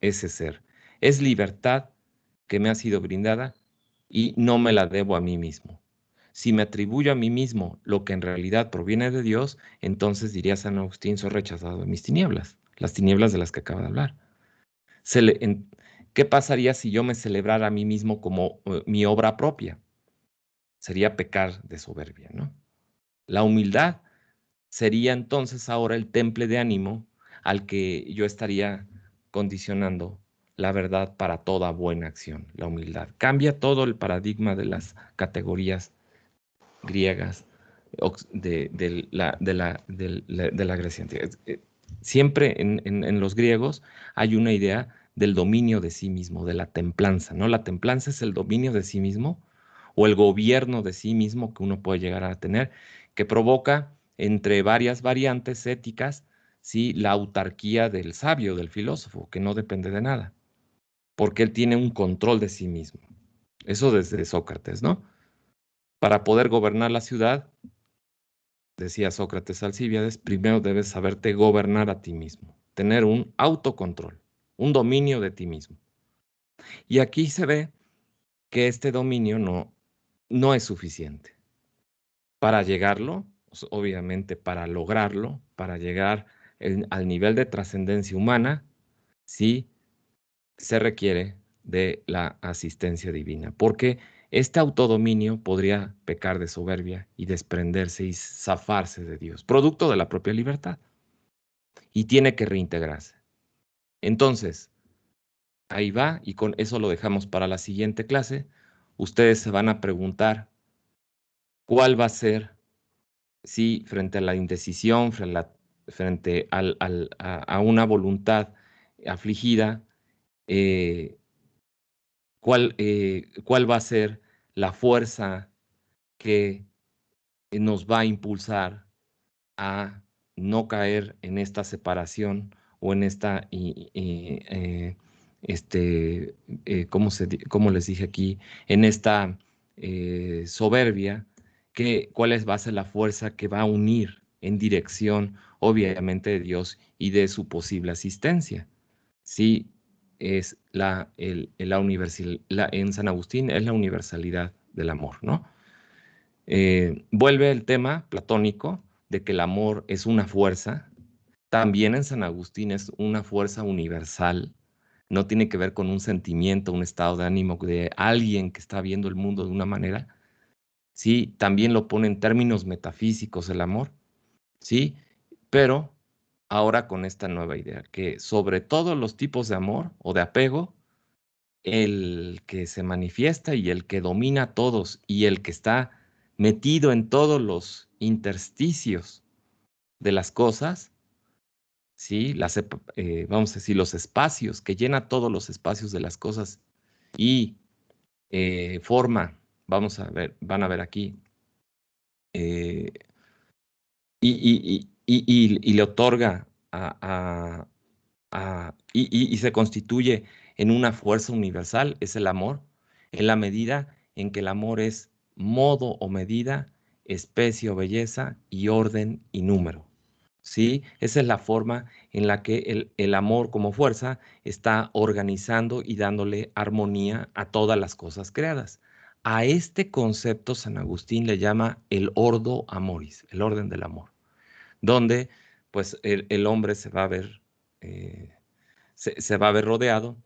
ese ser. Es libertad que me ha sido brindada y no me la debo a mí mismo. Si me atribuyo a mí mismo lo que en realidad proviene de Dios, entonces diría San Agustín, soy rechazado de mis tinieblas, las tinieblas de las que acaba de hablar. Se le- en- ¿Qué pasaría si yo me celebrara a mí mismo como mi obra propia? Sería pecar de soberbia, ¿no? La humildad sería entonces ahora el temple de ánimo al que yo estaría condicionando la verdad para toda buena acción, la humildad. Cambia todo el paradigma de las categorías griegas de la Grecia antigua. Siempre en los griegos hay una idea del dominio de sí mismo, de la templanza, ¿no? La templanza es el dominio de sí mismo o el gobierno de sí mismo que uno puede llegar a tener, que provoca entre varias variantes éticas, sí, la autarquía del sabio, del filósofo, que no depende de nada, porque él tiene un control de sí mismo. Eso desde Sócrates, ¿no? Para poder gobernar la ciudad, decía Sócrates a Alcibíades, primero debes saberte gobernar a ti mismo, tener un autocontrol, un dominio de ti mismo. Y aquí se ve que este dominio no es suficiente. Para llegarlo, pues, obviamente para lograrlo, para llegar al nivel de trascendencia humana, sí se requiere de la asistencia divina, porque este autodominio podría pecar de soberbia y desprenderse y zafarse de Dios, producto de la propia libertad, y tiene que reintegrarse. Entonces, ahí va, y con eso lo dejamos para la siguiente clase. Ustedes se van a preguntar cuál va a ser, si frente a la indecisión, frente a una voluntad afligida, eh, cuál va a ser la fuerza que nos va a impulsar a no caer en esta separación o en esta, ¿cómo les dije aquí? En esta soberbia, va a ser la fuerza que va a unir en dirección, obviamente, de Dios y de su posible asistencia. Sí, es en San Agustín es la universalidad del amor, ¿no? Vuelve el tema platónico de que el amor es una fuerza. También en San Agustín es una fuerza universal. No tiene que ver con un sentimiento, un estado de ánimo de alguien que está viendo el mundo de una manera. Sí, también lo pone en términos metafísicos el amor. Sí, pero ahora con esta nueva idea, que sobre todos los tipos de amor o de apego, el que se manifiesta y el que domina a todos y el que está metido en todos los intersticios de las cosas, ¿sí? Vamos a decir, los espacios, que llena todos los espacios de las cosas y forma, vamos a ver, van a ver aquí, eh, y le otorga y se constituye en una fuerza universal, es el amor, en la medida en que el amor es modo o medida, especie o belleza y orden y número. ¿Sí? Esa es la forma en la que el amor como fuerza está organizando y dándole armonía a todas las cosas creadas. A este concepto San Agustín le llama el ordo amoris, el orden del amor, donde pues el hombre eh, se va a ver rodeado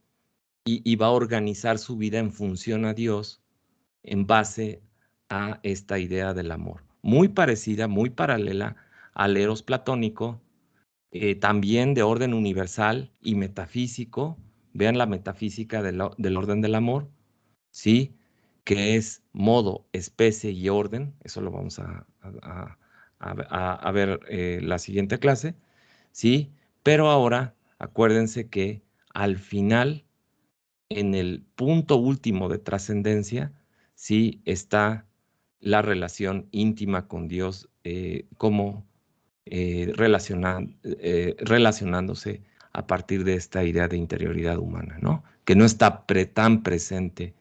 y va a organizar su vida en función a Dios en base a esta idea del amor. Muy parecida, muy paralela al eros platónico, también de orden universal y metafísico. Vean la metafísica del orden del amor, ¿sí? Que es modo, especie y orden. Eso lo vamos a ver la siguiente clase, ¿sí? Pero ahora acuérdense que al final, en el punto último de trascendencia, sí está la relación íntima con Dios, como relacionándose a partir de esta idea de interioridad humana, ¿no? Que no está tan presente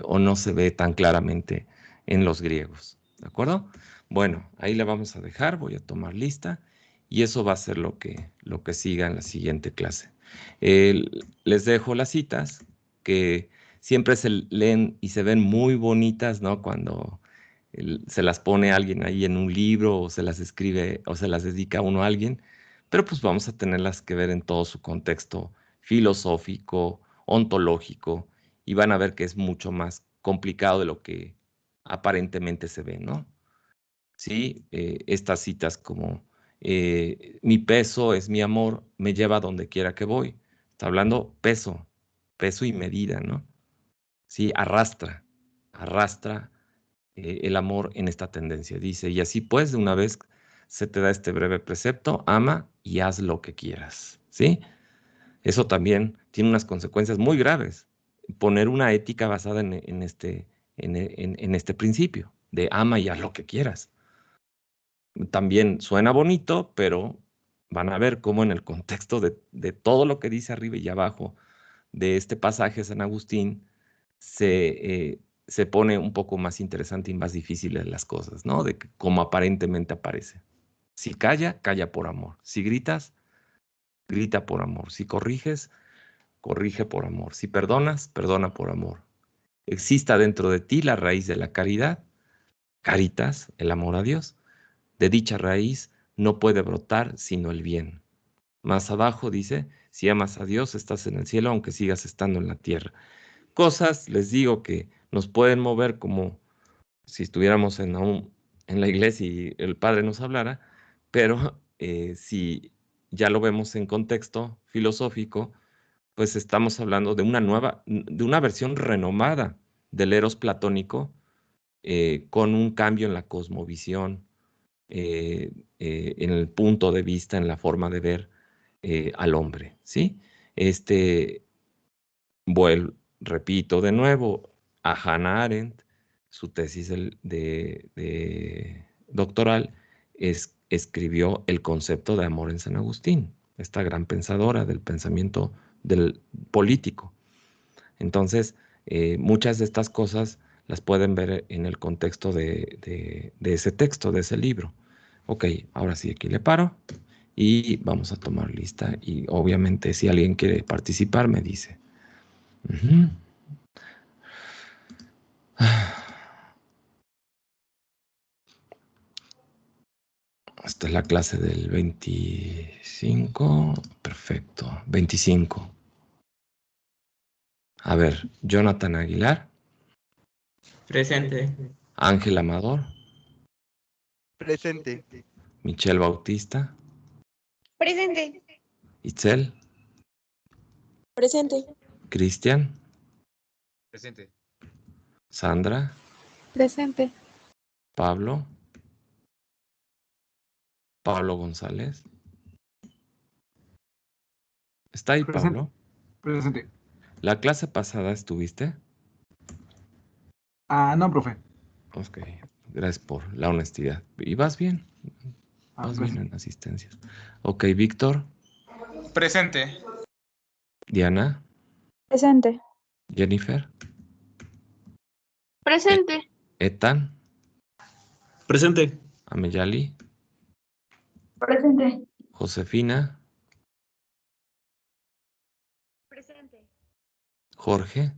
o no se ve tan claramente en los griegos, ¿de acuerdo? Bueno, ahí le vamos a dejar, voy a tomar lista y eso va a ser lo que siga en la siguiente clase. Les dejo las citas que siempre se leen y se ven muy bonitas, ¿no? Cuando se las pone alguien ahí en un libro o se las escribe o se las dedica uno a alguien, pero pues vamos a tenerlas que ver en todo su contexto filosófico, ontológico, y van a ver que es mucho más complicado de lo que aparentemente se ve, ¿no? Sí, estas citas como mi peso es mi amor, me lleva a donde quiera que voy. Está hablando peso, peso y medida, ¿no? Sí, arrastra el amor en esta tendencia. Dice, y así pues, de una vez se te da este breve precepto, ama y haz lo que quieras, ¿sí? Eso también tiene unas consecuencias muy graves. Poner una ética basada en este principio de ama y haz lo que quieras. También suena bonito, pero van a ver cómo en el contexto de todo lo que dice arriba y abajo de este pasaje de San Agustín se pone un poco más interesante y más difíciles las cosas, ¿no? De cómo aparentemente aparece. Si calla, calla por amor. Si gritas, grita por amor. Si corriges, corrige por amor. Si perdonas, perdona por amor. Exista dentro de ti la raíz de la caridad, caritas, el amor a Dios. De dicha raíz no puede brotar sino el bien. Más abajo dice, si amas a Dios, estás en el cielo, aunque sigas estando en la tierra. Cosas, les digo, que nos pueden mover como si estuviéramos en la iglesia y el Padre nos hablara, pero si ya lo vemos en contexto filosófico, pues estamos hablando de una versión renomada del eros platónico, con un cambio en la cosmovisión, en el punto de vista, en la forma de ver al hombre, ¿sí? Este, repito de nuevo, a Hannah Arendt, su tesis de doctoral escribió el concepto de amor en San Agustín, esta gran pensadora del pensamiento del político. Entonces, muchas de estas cosas las pueden ver en el contexto de ese texto, de ese libro. Ok, ahora sí, aquí le paro y vamos a tomar lista. Y obviamente si alguien quiere participar, me dice. Ujú. Esta es la clase del 25. Perfecto. 25. A ver, Jonathan Aguilar, Presente. Ángel Amador, Presente. Michelle Bautista, Presente. Itzel, Presente. Cristian, Presente. Sandra, Presente. Pablo, Pablo González. ¿Está ahí, Presente. Pablo? Presente. ¿La clase pasada estuviste? No, profe. Ok, gracias por la honestidad. ¿Y vas bien? Vas bien Presente. en asistencias. Ok, Víctor, Presente. Diana, Presente. Jennifer, Presente. Etan, Presente. Ameyali, Presente. Josefina, Presente. Jorge,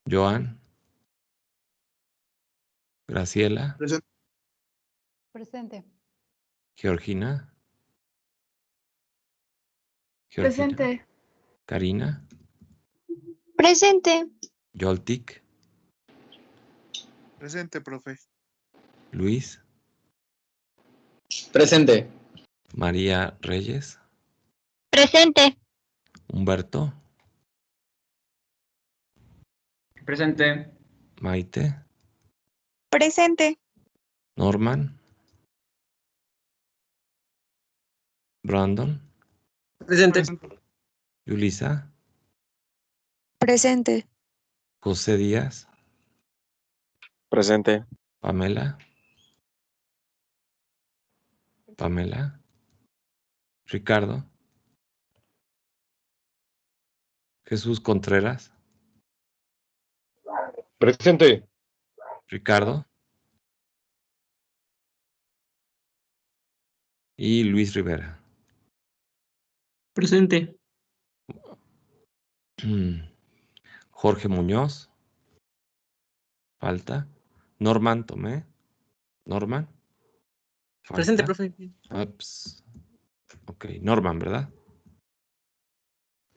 Joan, Graciela, Presente. Georgina, Presente. Karina, Presente. Yoltik, Presente, profe. Luis, Presente. María Reyes, Presente. Humberto, Presente. Maite, Presente. Norman, Brandon, Presente. Yulisa, Presente. José Díaz, Presente. Pamela, Ricardo, Jesús Contreras, Presente. Ricardo y Luis Rivera. Presente. Jorge Muñoz, falta. Norman Tomé, Norman, falta. Presente, profe. Ups. Ok, Norman, ¿verdad?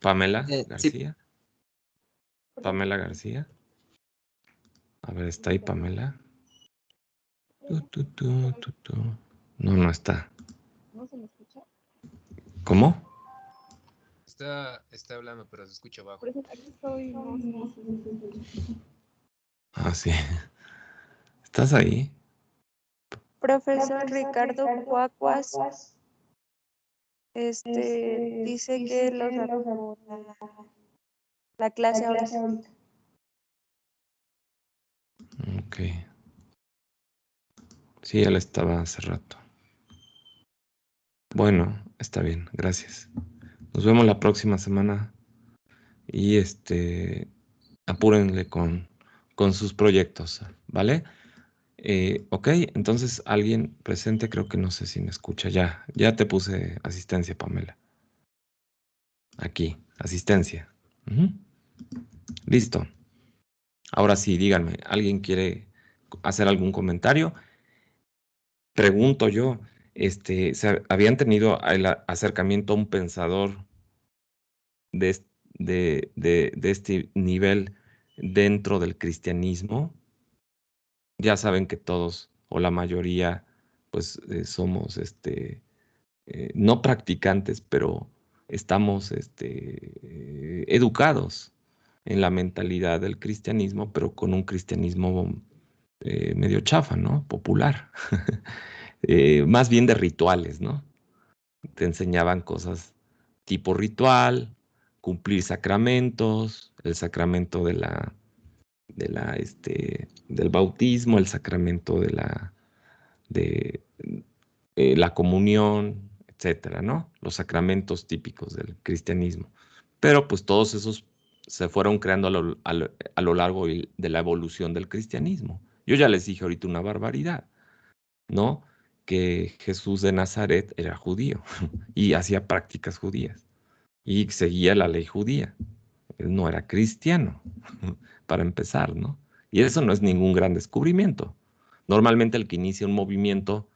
Pamela Sí. García. Pamela García. A ver, ¿está ahí Pamela? Tu. No, no está. ¿No se me escucha? ¿Cómo? Está hablando, pero se escucha bajo. Por eso aquí estoy, no se me escucha. Ah, sí. ¿Estás ahí? Profesor Ricardo Cuacuas, dice que los la clase ahorita. Ok. Sí, él estaba hace rato. Bueno, está bien, gracias. Nos vemos la próxima semana y apúrenle con sus proyectos, ¿vale? Ok, entonces alguien presente, creo que no sé si me escucha. Ya te puse asistencia, Pamela. Aquí, asistencia. Ujú. Listo. Ahora sí, díganme, ¿alguien quiere hacer algún comentario? Pregunto yo, ¿habían tenido el acercamiento a un pensador de este nivel dentro del cristianismo? Ya saben que todos o la mayoría pues somos no practicantes, pero estamos educados en la mentalidad del cristianismo, pero con un cristianismo medio chafa, ¿no? Popular. Más bien de rituales, ¿no? Te enseñaban cosas tipo ritual, cumplir sacramentos, el sacramento del bautismo, el sacramento de la comunión, etcétera, ¿no? Los sacramentos típicos del cristianismo. Pero pues todos esos se fueron creando a lo largo de la evolución del cristianismo. Yo ya les dije ahorita una barbaridad, ¿no? Que Jesús de Nazaret era judío y hacía prácticas judías y seguía la ley judía. Él no era cristiano, para empezar, ¿no? Y eso no es ningún gran descubrimiento. Normalmente el que inicia un movimiento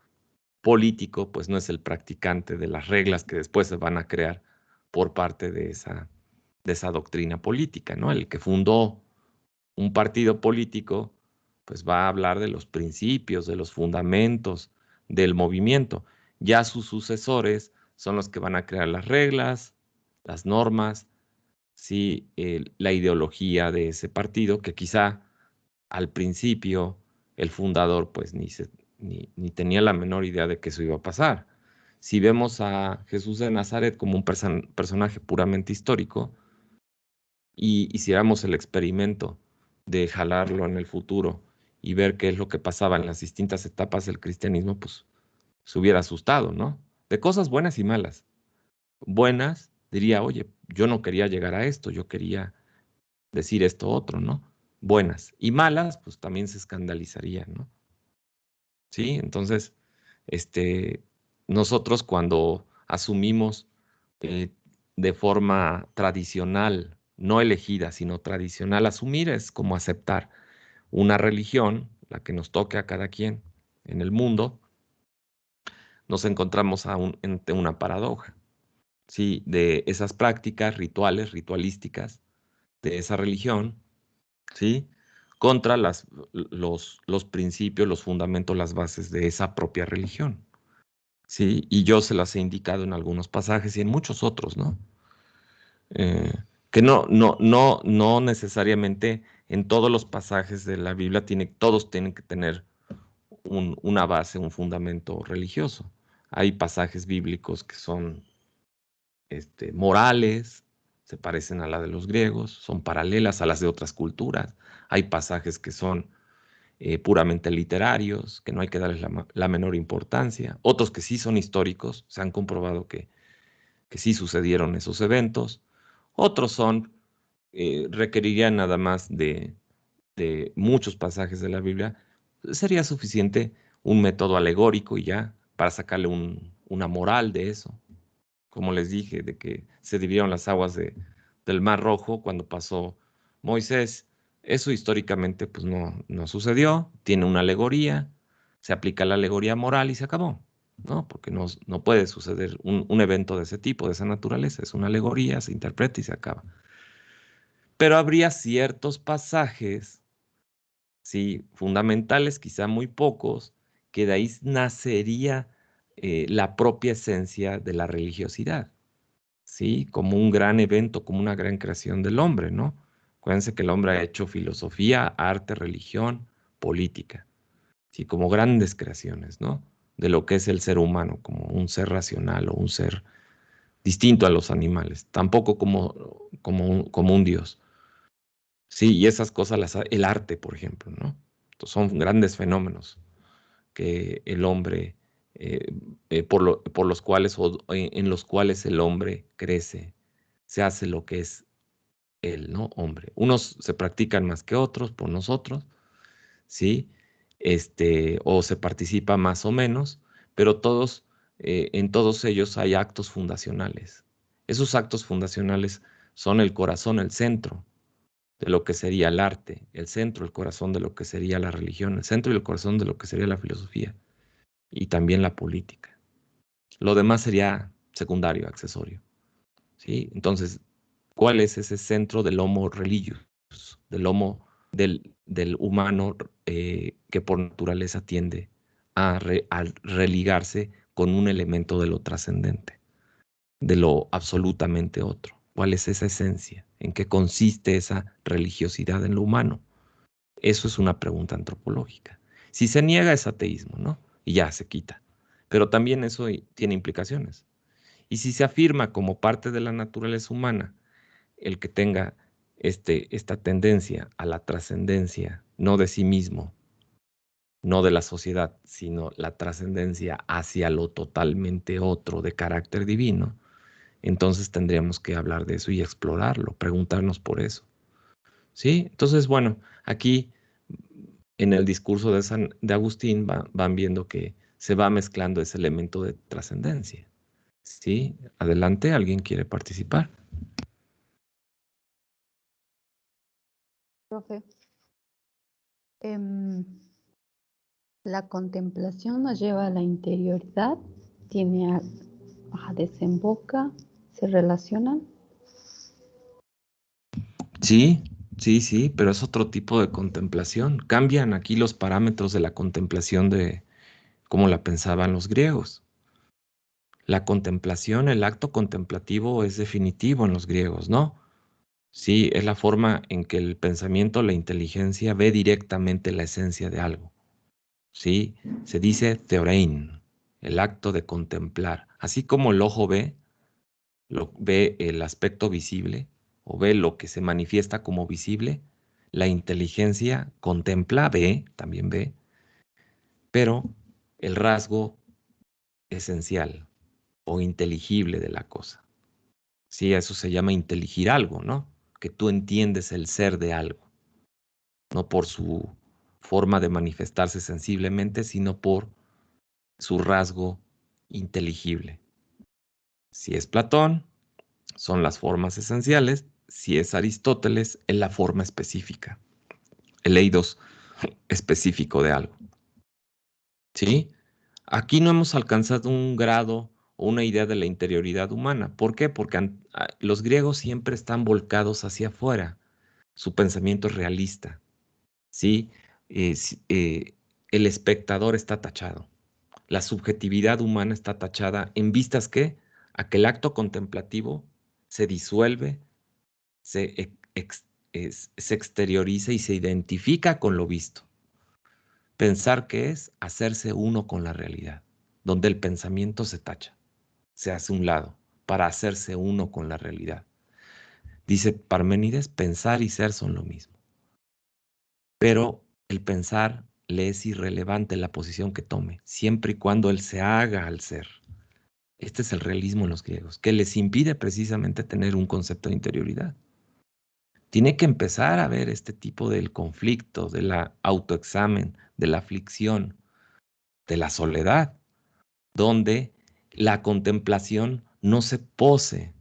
político, pues no es el practicante de las reglas que después se van a crear por parte de esa doctrina política, ¿no? El que fundó un partido político, pues va a hablar de los principios, de los fundamentos del movimiento. Ya sus sucesores son los que van a crear las reglas, las normas, ¿sí? La ideología de ese partido, que quizá al principio el fundador pues ni tenía la menor idea de que eso iba a pasar. Si vemos a Jesús de Nazaret como un personaje puramente histórico y hiciéramos el experimento de jalarlo en el futuro y ver qué es lo que pasaba en las distintas etapas del cristianismo, pues se hubiera asustado, ¿no? De cosas buenas y malas. Buenas, diría, oye, yo no quería llegar a esto, yo quería decir esto otro, ¿no? Buenas. Y malas, pues también se escandalizarían, ¿no? ¿Sí? Entonces, nosotros cuando asumimos eh, de forma tradicional, no elegida, sino tradicional, asumir es como aceptar una religión, la que nos toque a cada quien en el mundo, nos encontramos ante una paradoja, ¿sí? De esas prácticas rituales, ritualísticas de esa religión, ¿sí? Contra los principios, los fundamentos, las bases de esa propia religión, ¿sí? Y yo se las he indicado en algunos pasajes y en muchos otros, ¿no? Eh, que no necesariamente en todos los pasajes de la Biblia todos tienen que tener una base, un fundamento religioso. Hay pasajes bíblicos que son morales, se parecen a la de los griegos, son paralelas a las de otras culturas. Hay pasajes que son puramente literarios, que no hay que darles la menor importancia. Otros que sí son históricos, se han comprobado que sí sucedieron esos eventos. Otros requerirían nada más de muchos pasajes de la Biblia. Sería suficiente un método alegórico y ya, para sacarle una moral de eso. Como les dije, de que se dividieron las aguas del Mar Rojo cuando pasó Moisés. Eso históricamente pues no sucedió, tiene una alegoría, se aplica la alegoría moral y se acabó, ¿no? Porque no puede suceder un evento de ese tipo, de esa naturaleza, es una alegoría, se interpreta y se acaba. Pero habría ciertos pasajes, sí, fundamentales, quizá muy pocos, que de ahí nacería la propia esencia de la religiosidad. ¿Sí? Como un gran evento, como una gran creación del hombre, ¿no? Acuérdense que el hombre ha hecho filosofía, arte, religión, política, ¿sí? Como grandes creaciones, ¿no? De lo que es el ser humano, como un ser racional o un ser distinto a los animales, tampoco como un dios. Sí, y esas cosas, el arte, por ejemplo, ¿no? Entonces, son grandes fenómenos que el hombre, por los cuales o en los cuales el hombre crece, se hace lo que es él, ¿no? Hombre. Unos se practican más que otros por nosotros, ¿sí? O se participa más o menos, pero en todos ellos hay actos fundacionales. Esos actos fundacionales son el corazón, el centro de lo que sería el arte, el centro, el corazón de lo que sería la religión, el centro y el corazón de lo que sería la filosofía y también la política. Lo demás sería secundario, accesorio, ¿sí? Entonces, ¿cuál es ese centro del homo religius, del humano que por naturaleza tiende a religarse con un elemento de lo trascendente, de lo absolutamente otro? ¿Cuál es esa esencia? ¿En qué consiste esa religiosidad en lo humano? Eso es una pregunta antropológica. Si se niega es ateísmo, ¿no? Y ya se quita. Pero también eso tiene implicaciones. Y si se afirma como parte de la naturaleza humana el que tenga esta tendencia a la trascendencia, no de sí mismo, no de la sociedad, sino la trascendencia hacia lo totalmente otro de carácter divino, entonces tendríamos que hablar de eso y explorarlo, preguntarnos por eso. ¿Sí? Entonces, bueno, aquí en el discurso de Agustín van viendo que se va mezclando ese elemento de trascendencia. ¿Sí? Adelante, ¿alguien quiere participar? Profe, la contemplación nos lleva a la interioridad, desemboca, se relacionan. Sí, sí, pero es otro tipo de contemplación. Cambian aquí los parámetros de la contemplación de cómo la pensaban los griegos. La contemplación, el acto contemplativo es definitivo en los griegos, ¿no? Sí, es la forma en que el pensamiento, la inteligencia ve directamente la esencia de algo. Sí, se dice theorein, el acto de contemplar. Así como el ojo ve el aspecto visible o ve lo que se manifiesta como visible, la inteligencia contempla, ve, también ve, pero el rasgo esencial o inteligible de la cosa. Sí, eso se llama inteligir algo, ¿no? Que tú entiendes el ser de algo, no por su forma de manifestarse sensiblemente, sino por su rasgo inteligible. Si es Platón, son las formas esenciales. Si es Aristóteles, es la forma específica, el eidos específico de algo. ¿Sí? Aquí no hemos alcanzado un grado o una idea de la interioridad humana. ¿Por qué? Porque los griegos siempre están volcados hacia afuera. Su pensamiento es realista. ¿Sí? El espectador está tachado. La subjetividad humana está tachada en vistas que a que el acto contemplativo se disuelve, se exterioriza y se identifica con lo visto. Pensar que es hacerse uno con la realidad, donde el pensamiento se tacha, se hace un lado, para hacerse uno con la realidad. Dice Parménides, pensar y ser son lo mismo. Pero el pensar le es irrelevante la posición que tome, siempre y cuando él se haga al ser. Este es el realismo en los griegos, que les impide precisamente tener un concepto de interioridad. Tiene que empezar a ver este tipo del conflicto, de la autoexamen, de la aflicción, de la soledad, donde la contemplación no se pose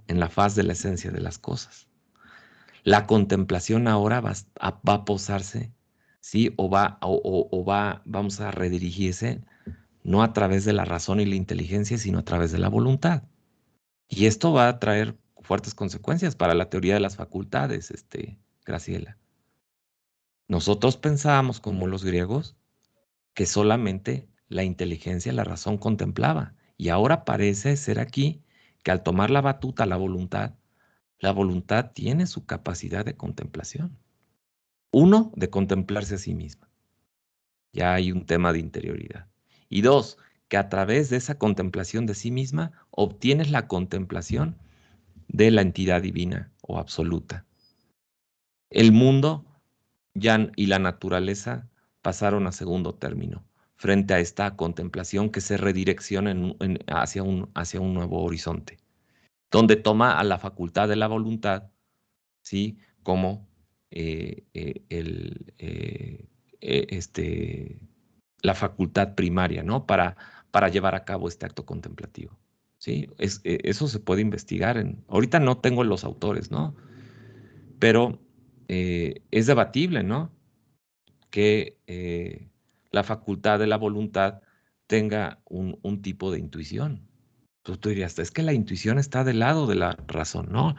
en la faz de la esencia de las cosas. La contemplación ahora va a posarse, ¿sí? Vamos a redirigirse no a través de la razón y la inteligencia, sino a través de la voluntad. Y esto va a traer fuertes consecuencias para la teoría de las facultades, Graciela. Nosotros pensábamos, como los griegos, que solamente la inteligencia, la razón contemplaba. Y ahora parece ser aquí que al tomar la batuta la voluntad tiene su capacidad de contemplación. Uno, de contemplarse a sí misma. Ya hay un tema de interioridad. Y dos, que a través de esa contemplación de sí misma obtienes la contemplación de la entidad divina o absoluta. El mundo y la naturaleza pasaron a segundo término frente a esta contemplación que se redirecciona hacia un nuevo horizonte, donde toma a la facultad de la voluntad, ¿sí? Como la facultad primaria, ¿no? Para llevar a cabo este acto contemplativo. ¿Sí? Eso se puede investigar. Ahorita no tengo los autores, ¿no? Pero es debatible, ¿no? Que la facultad de la voluntad tenga un tipo de intuición. Tú dirías, es que la intuición está del lado de la razón, ¿no?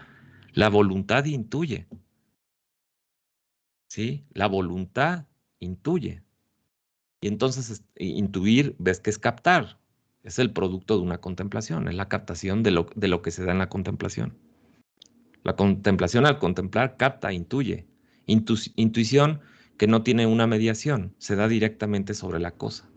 La voluntad intuye, ¿sí? La voluntad intuye. Y entonces intuir, ves que es captar, es el producto de una contemplación, es la captación de lo que se da en la contemplación. La contemplación al contemplar capta, intuye. Intuición que no tiene una mediación, se da directamente sobre la cosa.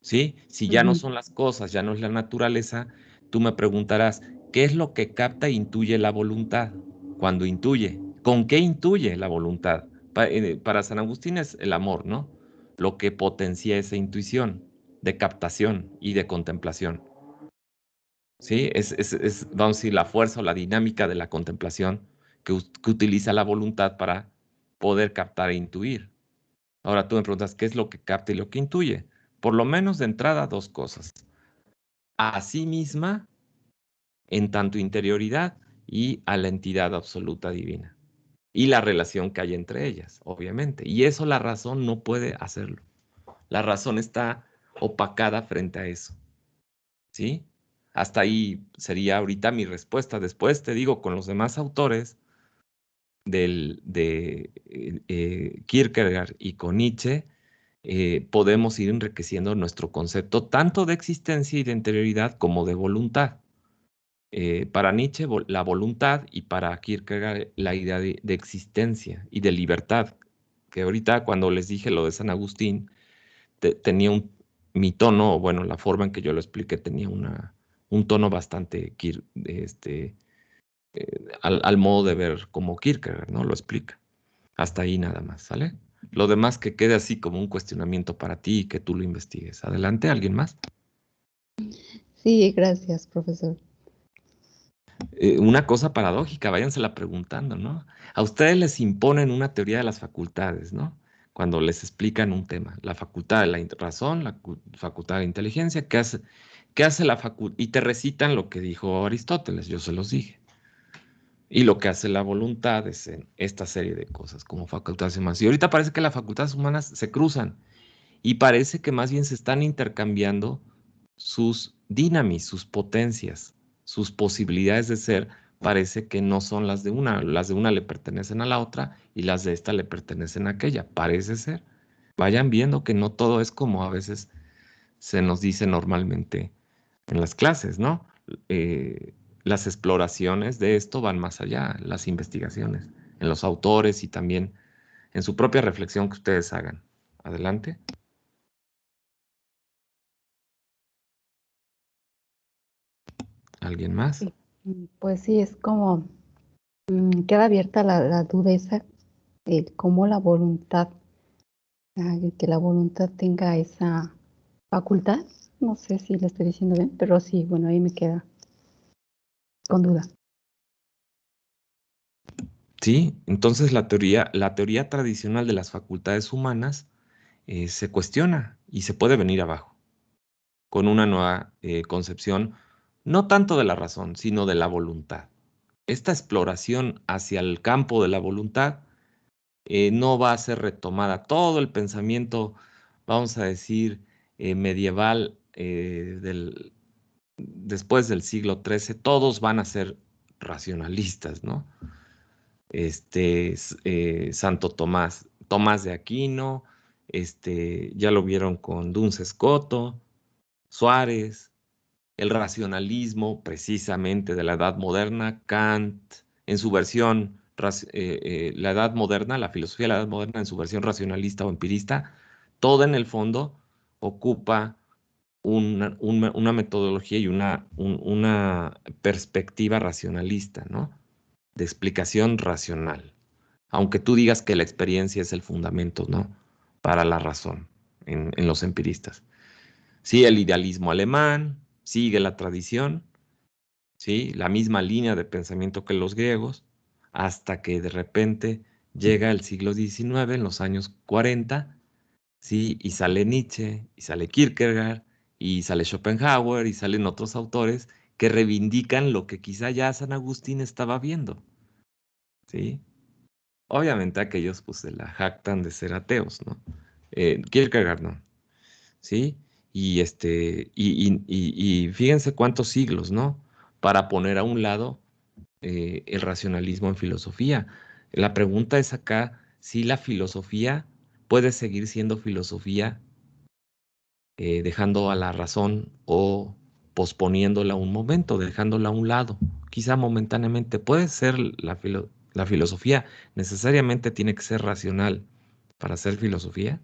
¿Sí? Si ya no son las cosas, ya no es la naturaleza, tú me preguntarás, ¿Qué es lo que capta e intuye la voluntad? Cuando intuye. ¿Con qué intuye la voluntad? Para San Agustín es el amor, ¿no? Lo que potencia esa intuición de captación y de contemplación. ¿Sí? Vamos a decir, la fuerza o la dinámica de la contemplación que utiliza la voluntad para poder captar e intuir. Ahora tú me preguntas, ¿qué es lo que capta y lo que intuye? Por lo menos de entrada, dos cosas. A sí misma, en tanto interioridad, y a la entidad absoluta divina. Y la relación que hay entre ellas, obviamente. Y eso la razón no puede hacerlo. La razón está opacada frente a eso. ¿Sí? Hasta ahí sería ahorita mi respuesta. Después te digo, con los demás autores de Kierkegaard y con Nietzsche, podemos ir enriqueciendo nuestro concepto tanto de existencia y de interioridad como de voluntad. Para Nietzsche, la voluntad, y para Kierkegaard, la idea de existencia y de libertad. Que ahorita, cuando les dije lo de San Agustín, tenía mi tono, bueno, la forma en que yo lo expliqué, tenía un tono bastante al modo de ver como Kierkegaard, ¿no? Lo explica. Hasta ahí nada más, ¿sale? Lo demás que quede así como un cuestionamiento para ti y que tú lo investigues. Adelante, ¿alguien más? Sí, gracias, profesor. Una cosa paradójica, váyansela preguntando, ¿no? A ustedes les imponen una teoría de las facultades, ¿no? Cuando les explican un tema, la facultad de la razón, la facultad de la inteligencia, qué hace la facultad? Y te recitan lo que dijo Aristóteles, yo se los dije. Y lo que hace la voluntad es en esta serie de cosas, como facultades humanas. Y ahorita parece que las facultades humanas se cruzan y parece que más bien se están intercambiando sus dinamis, sus potencias, sus posibilidades de ser. Parece que no son las de una le pertenecen a la otra y las de esta le pertenecen a aquella, parece ser. Vayan viendo que no todo es como a veces se nos dice normalmente en las clases, ¿no? Las exploraciones de esto van más allá, las investigaciones, en los autores y también en su propia reflexión que ustedes hagan. Adelante. ¿Alguien más? Sí. Pues sí, es como, queda abierta la duda esa, cómo la voluntad, que la voluntad tenga esa facultad. No sé si lo estoy diciendo bien, pero sí, bueno, ahí me queda con duda. Sí, entonces la teoría tradicional de las facultades humanas se cuestiona y se puede venir abajo con una nueva concepción, no tanto de la razón, sino de la voluntad. Esta exploración hacia el campo de la voluntad no va a ser retomada. Todo el pensamiento, vamos a decir, medieval después del siglo XIII, todos van a ser racionalistas, ¿no? Santo Tomás, Tomás de Aquino, ya lo vieron con Duns Scoto, Suárez, el racionalismo precisamente de la Edad Moderna, Kant, en su versión, la Edad Moderna, la filosofía de la Edad Moderna en su versión racionalista o empirista, toda en el fondo ocupa una metodología y una perspectiva racionalista, ¿no? De explicación racional. Aunque tú digas que la experiencia es el fundamento, ¿no? Para la razón en los empiristas. Sí, el idealismo alemán sigue la tradición, ¿sí? La misma línea de pensamiento que los griegos, hasta que de repente llega el siglo XIX, en los años 40, ¿sí? Y sale Nietzsche, y sale Kierkegaard, y sale Schopenhauer, y salen otros autores que reivindican lo que quizá ya San Agustín estaba viendo, ¿sí? Obviamente aquellos pues se la jactan de ser ateos, ¿no? Kierkegaard no, ¿sí? Y fíjense cuántos siglos, ¿no? Para poner a un lado el racionalismo en filosofía. La pregunta es acá si la filosofía puede seguir siendo filosofía dejando a la razón o posponiéndola un momento, dejándola a un lado, quizá momentáneamente. Puede ser la filosofía, necesariamente tiene que ser racional para ser filosofía.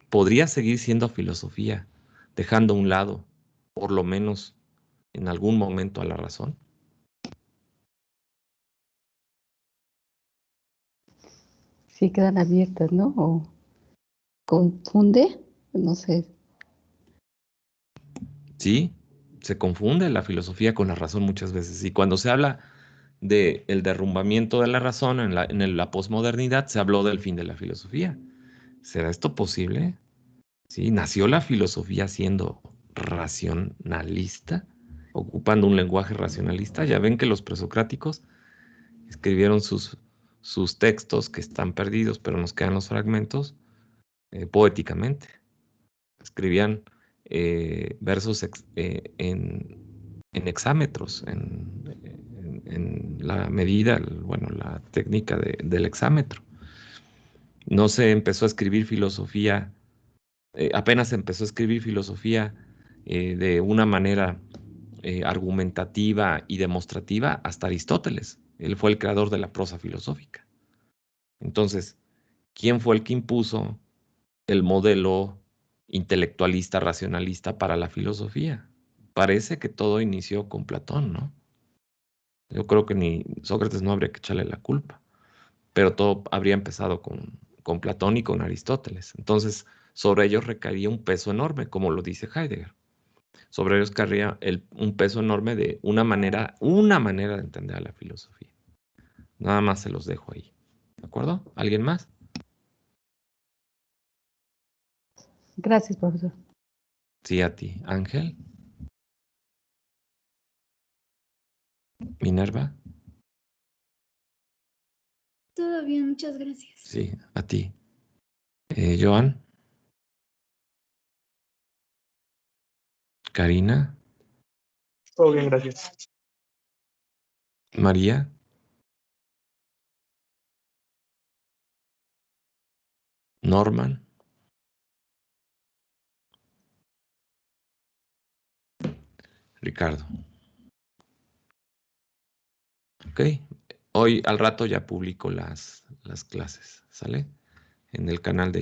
Podría seguir siendo filosofía, dejando a un lado, por lo menos, en algún momento a la razón? Sí quedan abiertas, ¿no? O confunde, no sé. Sí, se confunde la filosofía con la razón muchas veces. Y cuando se habla del derrumbamiento de la razón en la posmodernidad, se habló del fin de la filosofía. ¿Será esto posible? Sí, nació la filosofía siendo racionalista, ocupando un lenguaje racionalista. Ya ven que los presocráticos escribieron sus textos que están perdidos, pero nos quedan los fragmentos poéticamente. Escribían versos en hexámetros, en la medida, bueno, la técnica del hexámetro. No se empezó a escribir filosofía, apenas se empezó a escribir filosofía de una manera argumentativa y demostrativa hasta Aristóteles. Él fue el creador de la prosa filosófica. Entonces, ¿quién fue el que impuso el modelo intelectualista, racionalista para la filosofía? Parece que todo inició con Platón, ¿no? Yo creo que ni Sócrates no habría que echarle la culpa, pero todo habría empezado con Platón y con Aristóteles. Entonces, sobre ellos recaía un peso enorme, como lo dice Heidegger. Sobre ellos caía un peso enorme de una manera de entender a la filosofía. Nada más se los dejo ahí. ¿De acuerdo? ¿Alguien más? Gracias, profesor. Sí, a ti. Ángel. Minerva. Todo bien, muchas gracias. Sí, a ti. Joan. Karina. Todo bien, gracias. María. Norman. Ricardo. Ok. Hoy al rato ya publico las clases, ¿sale? En el canal de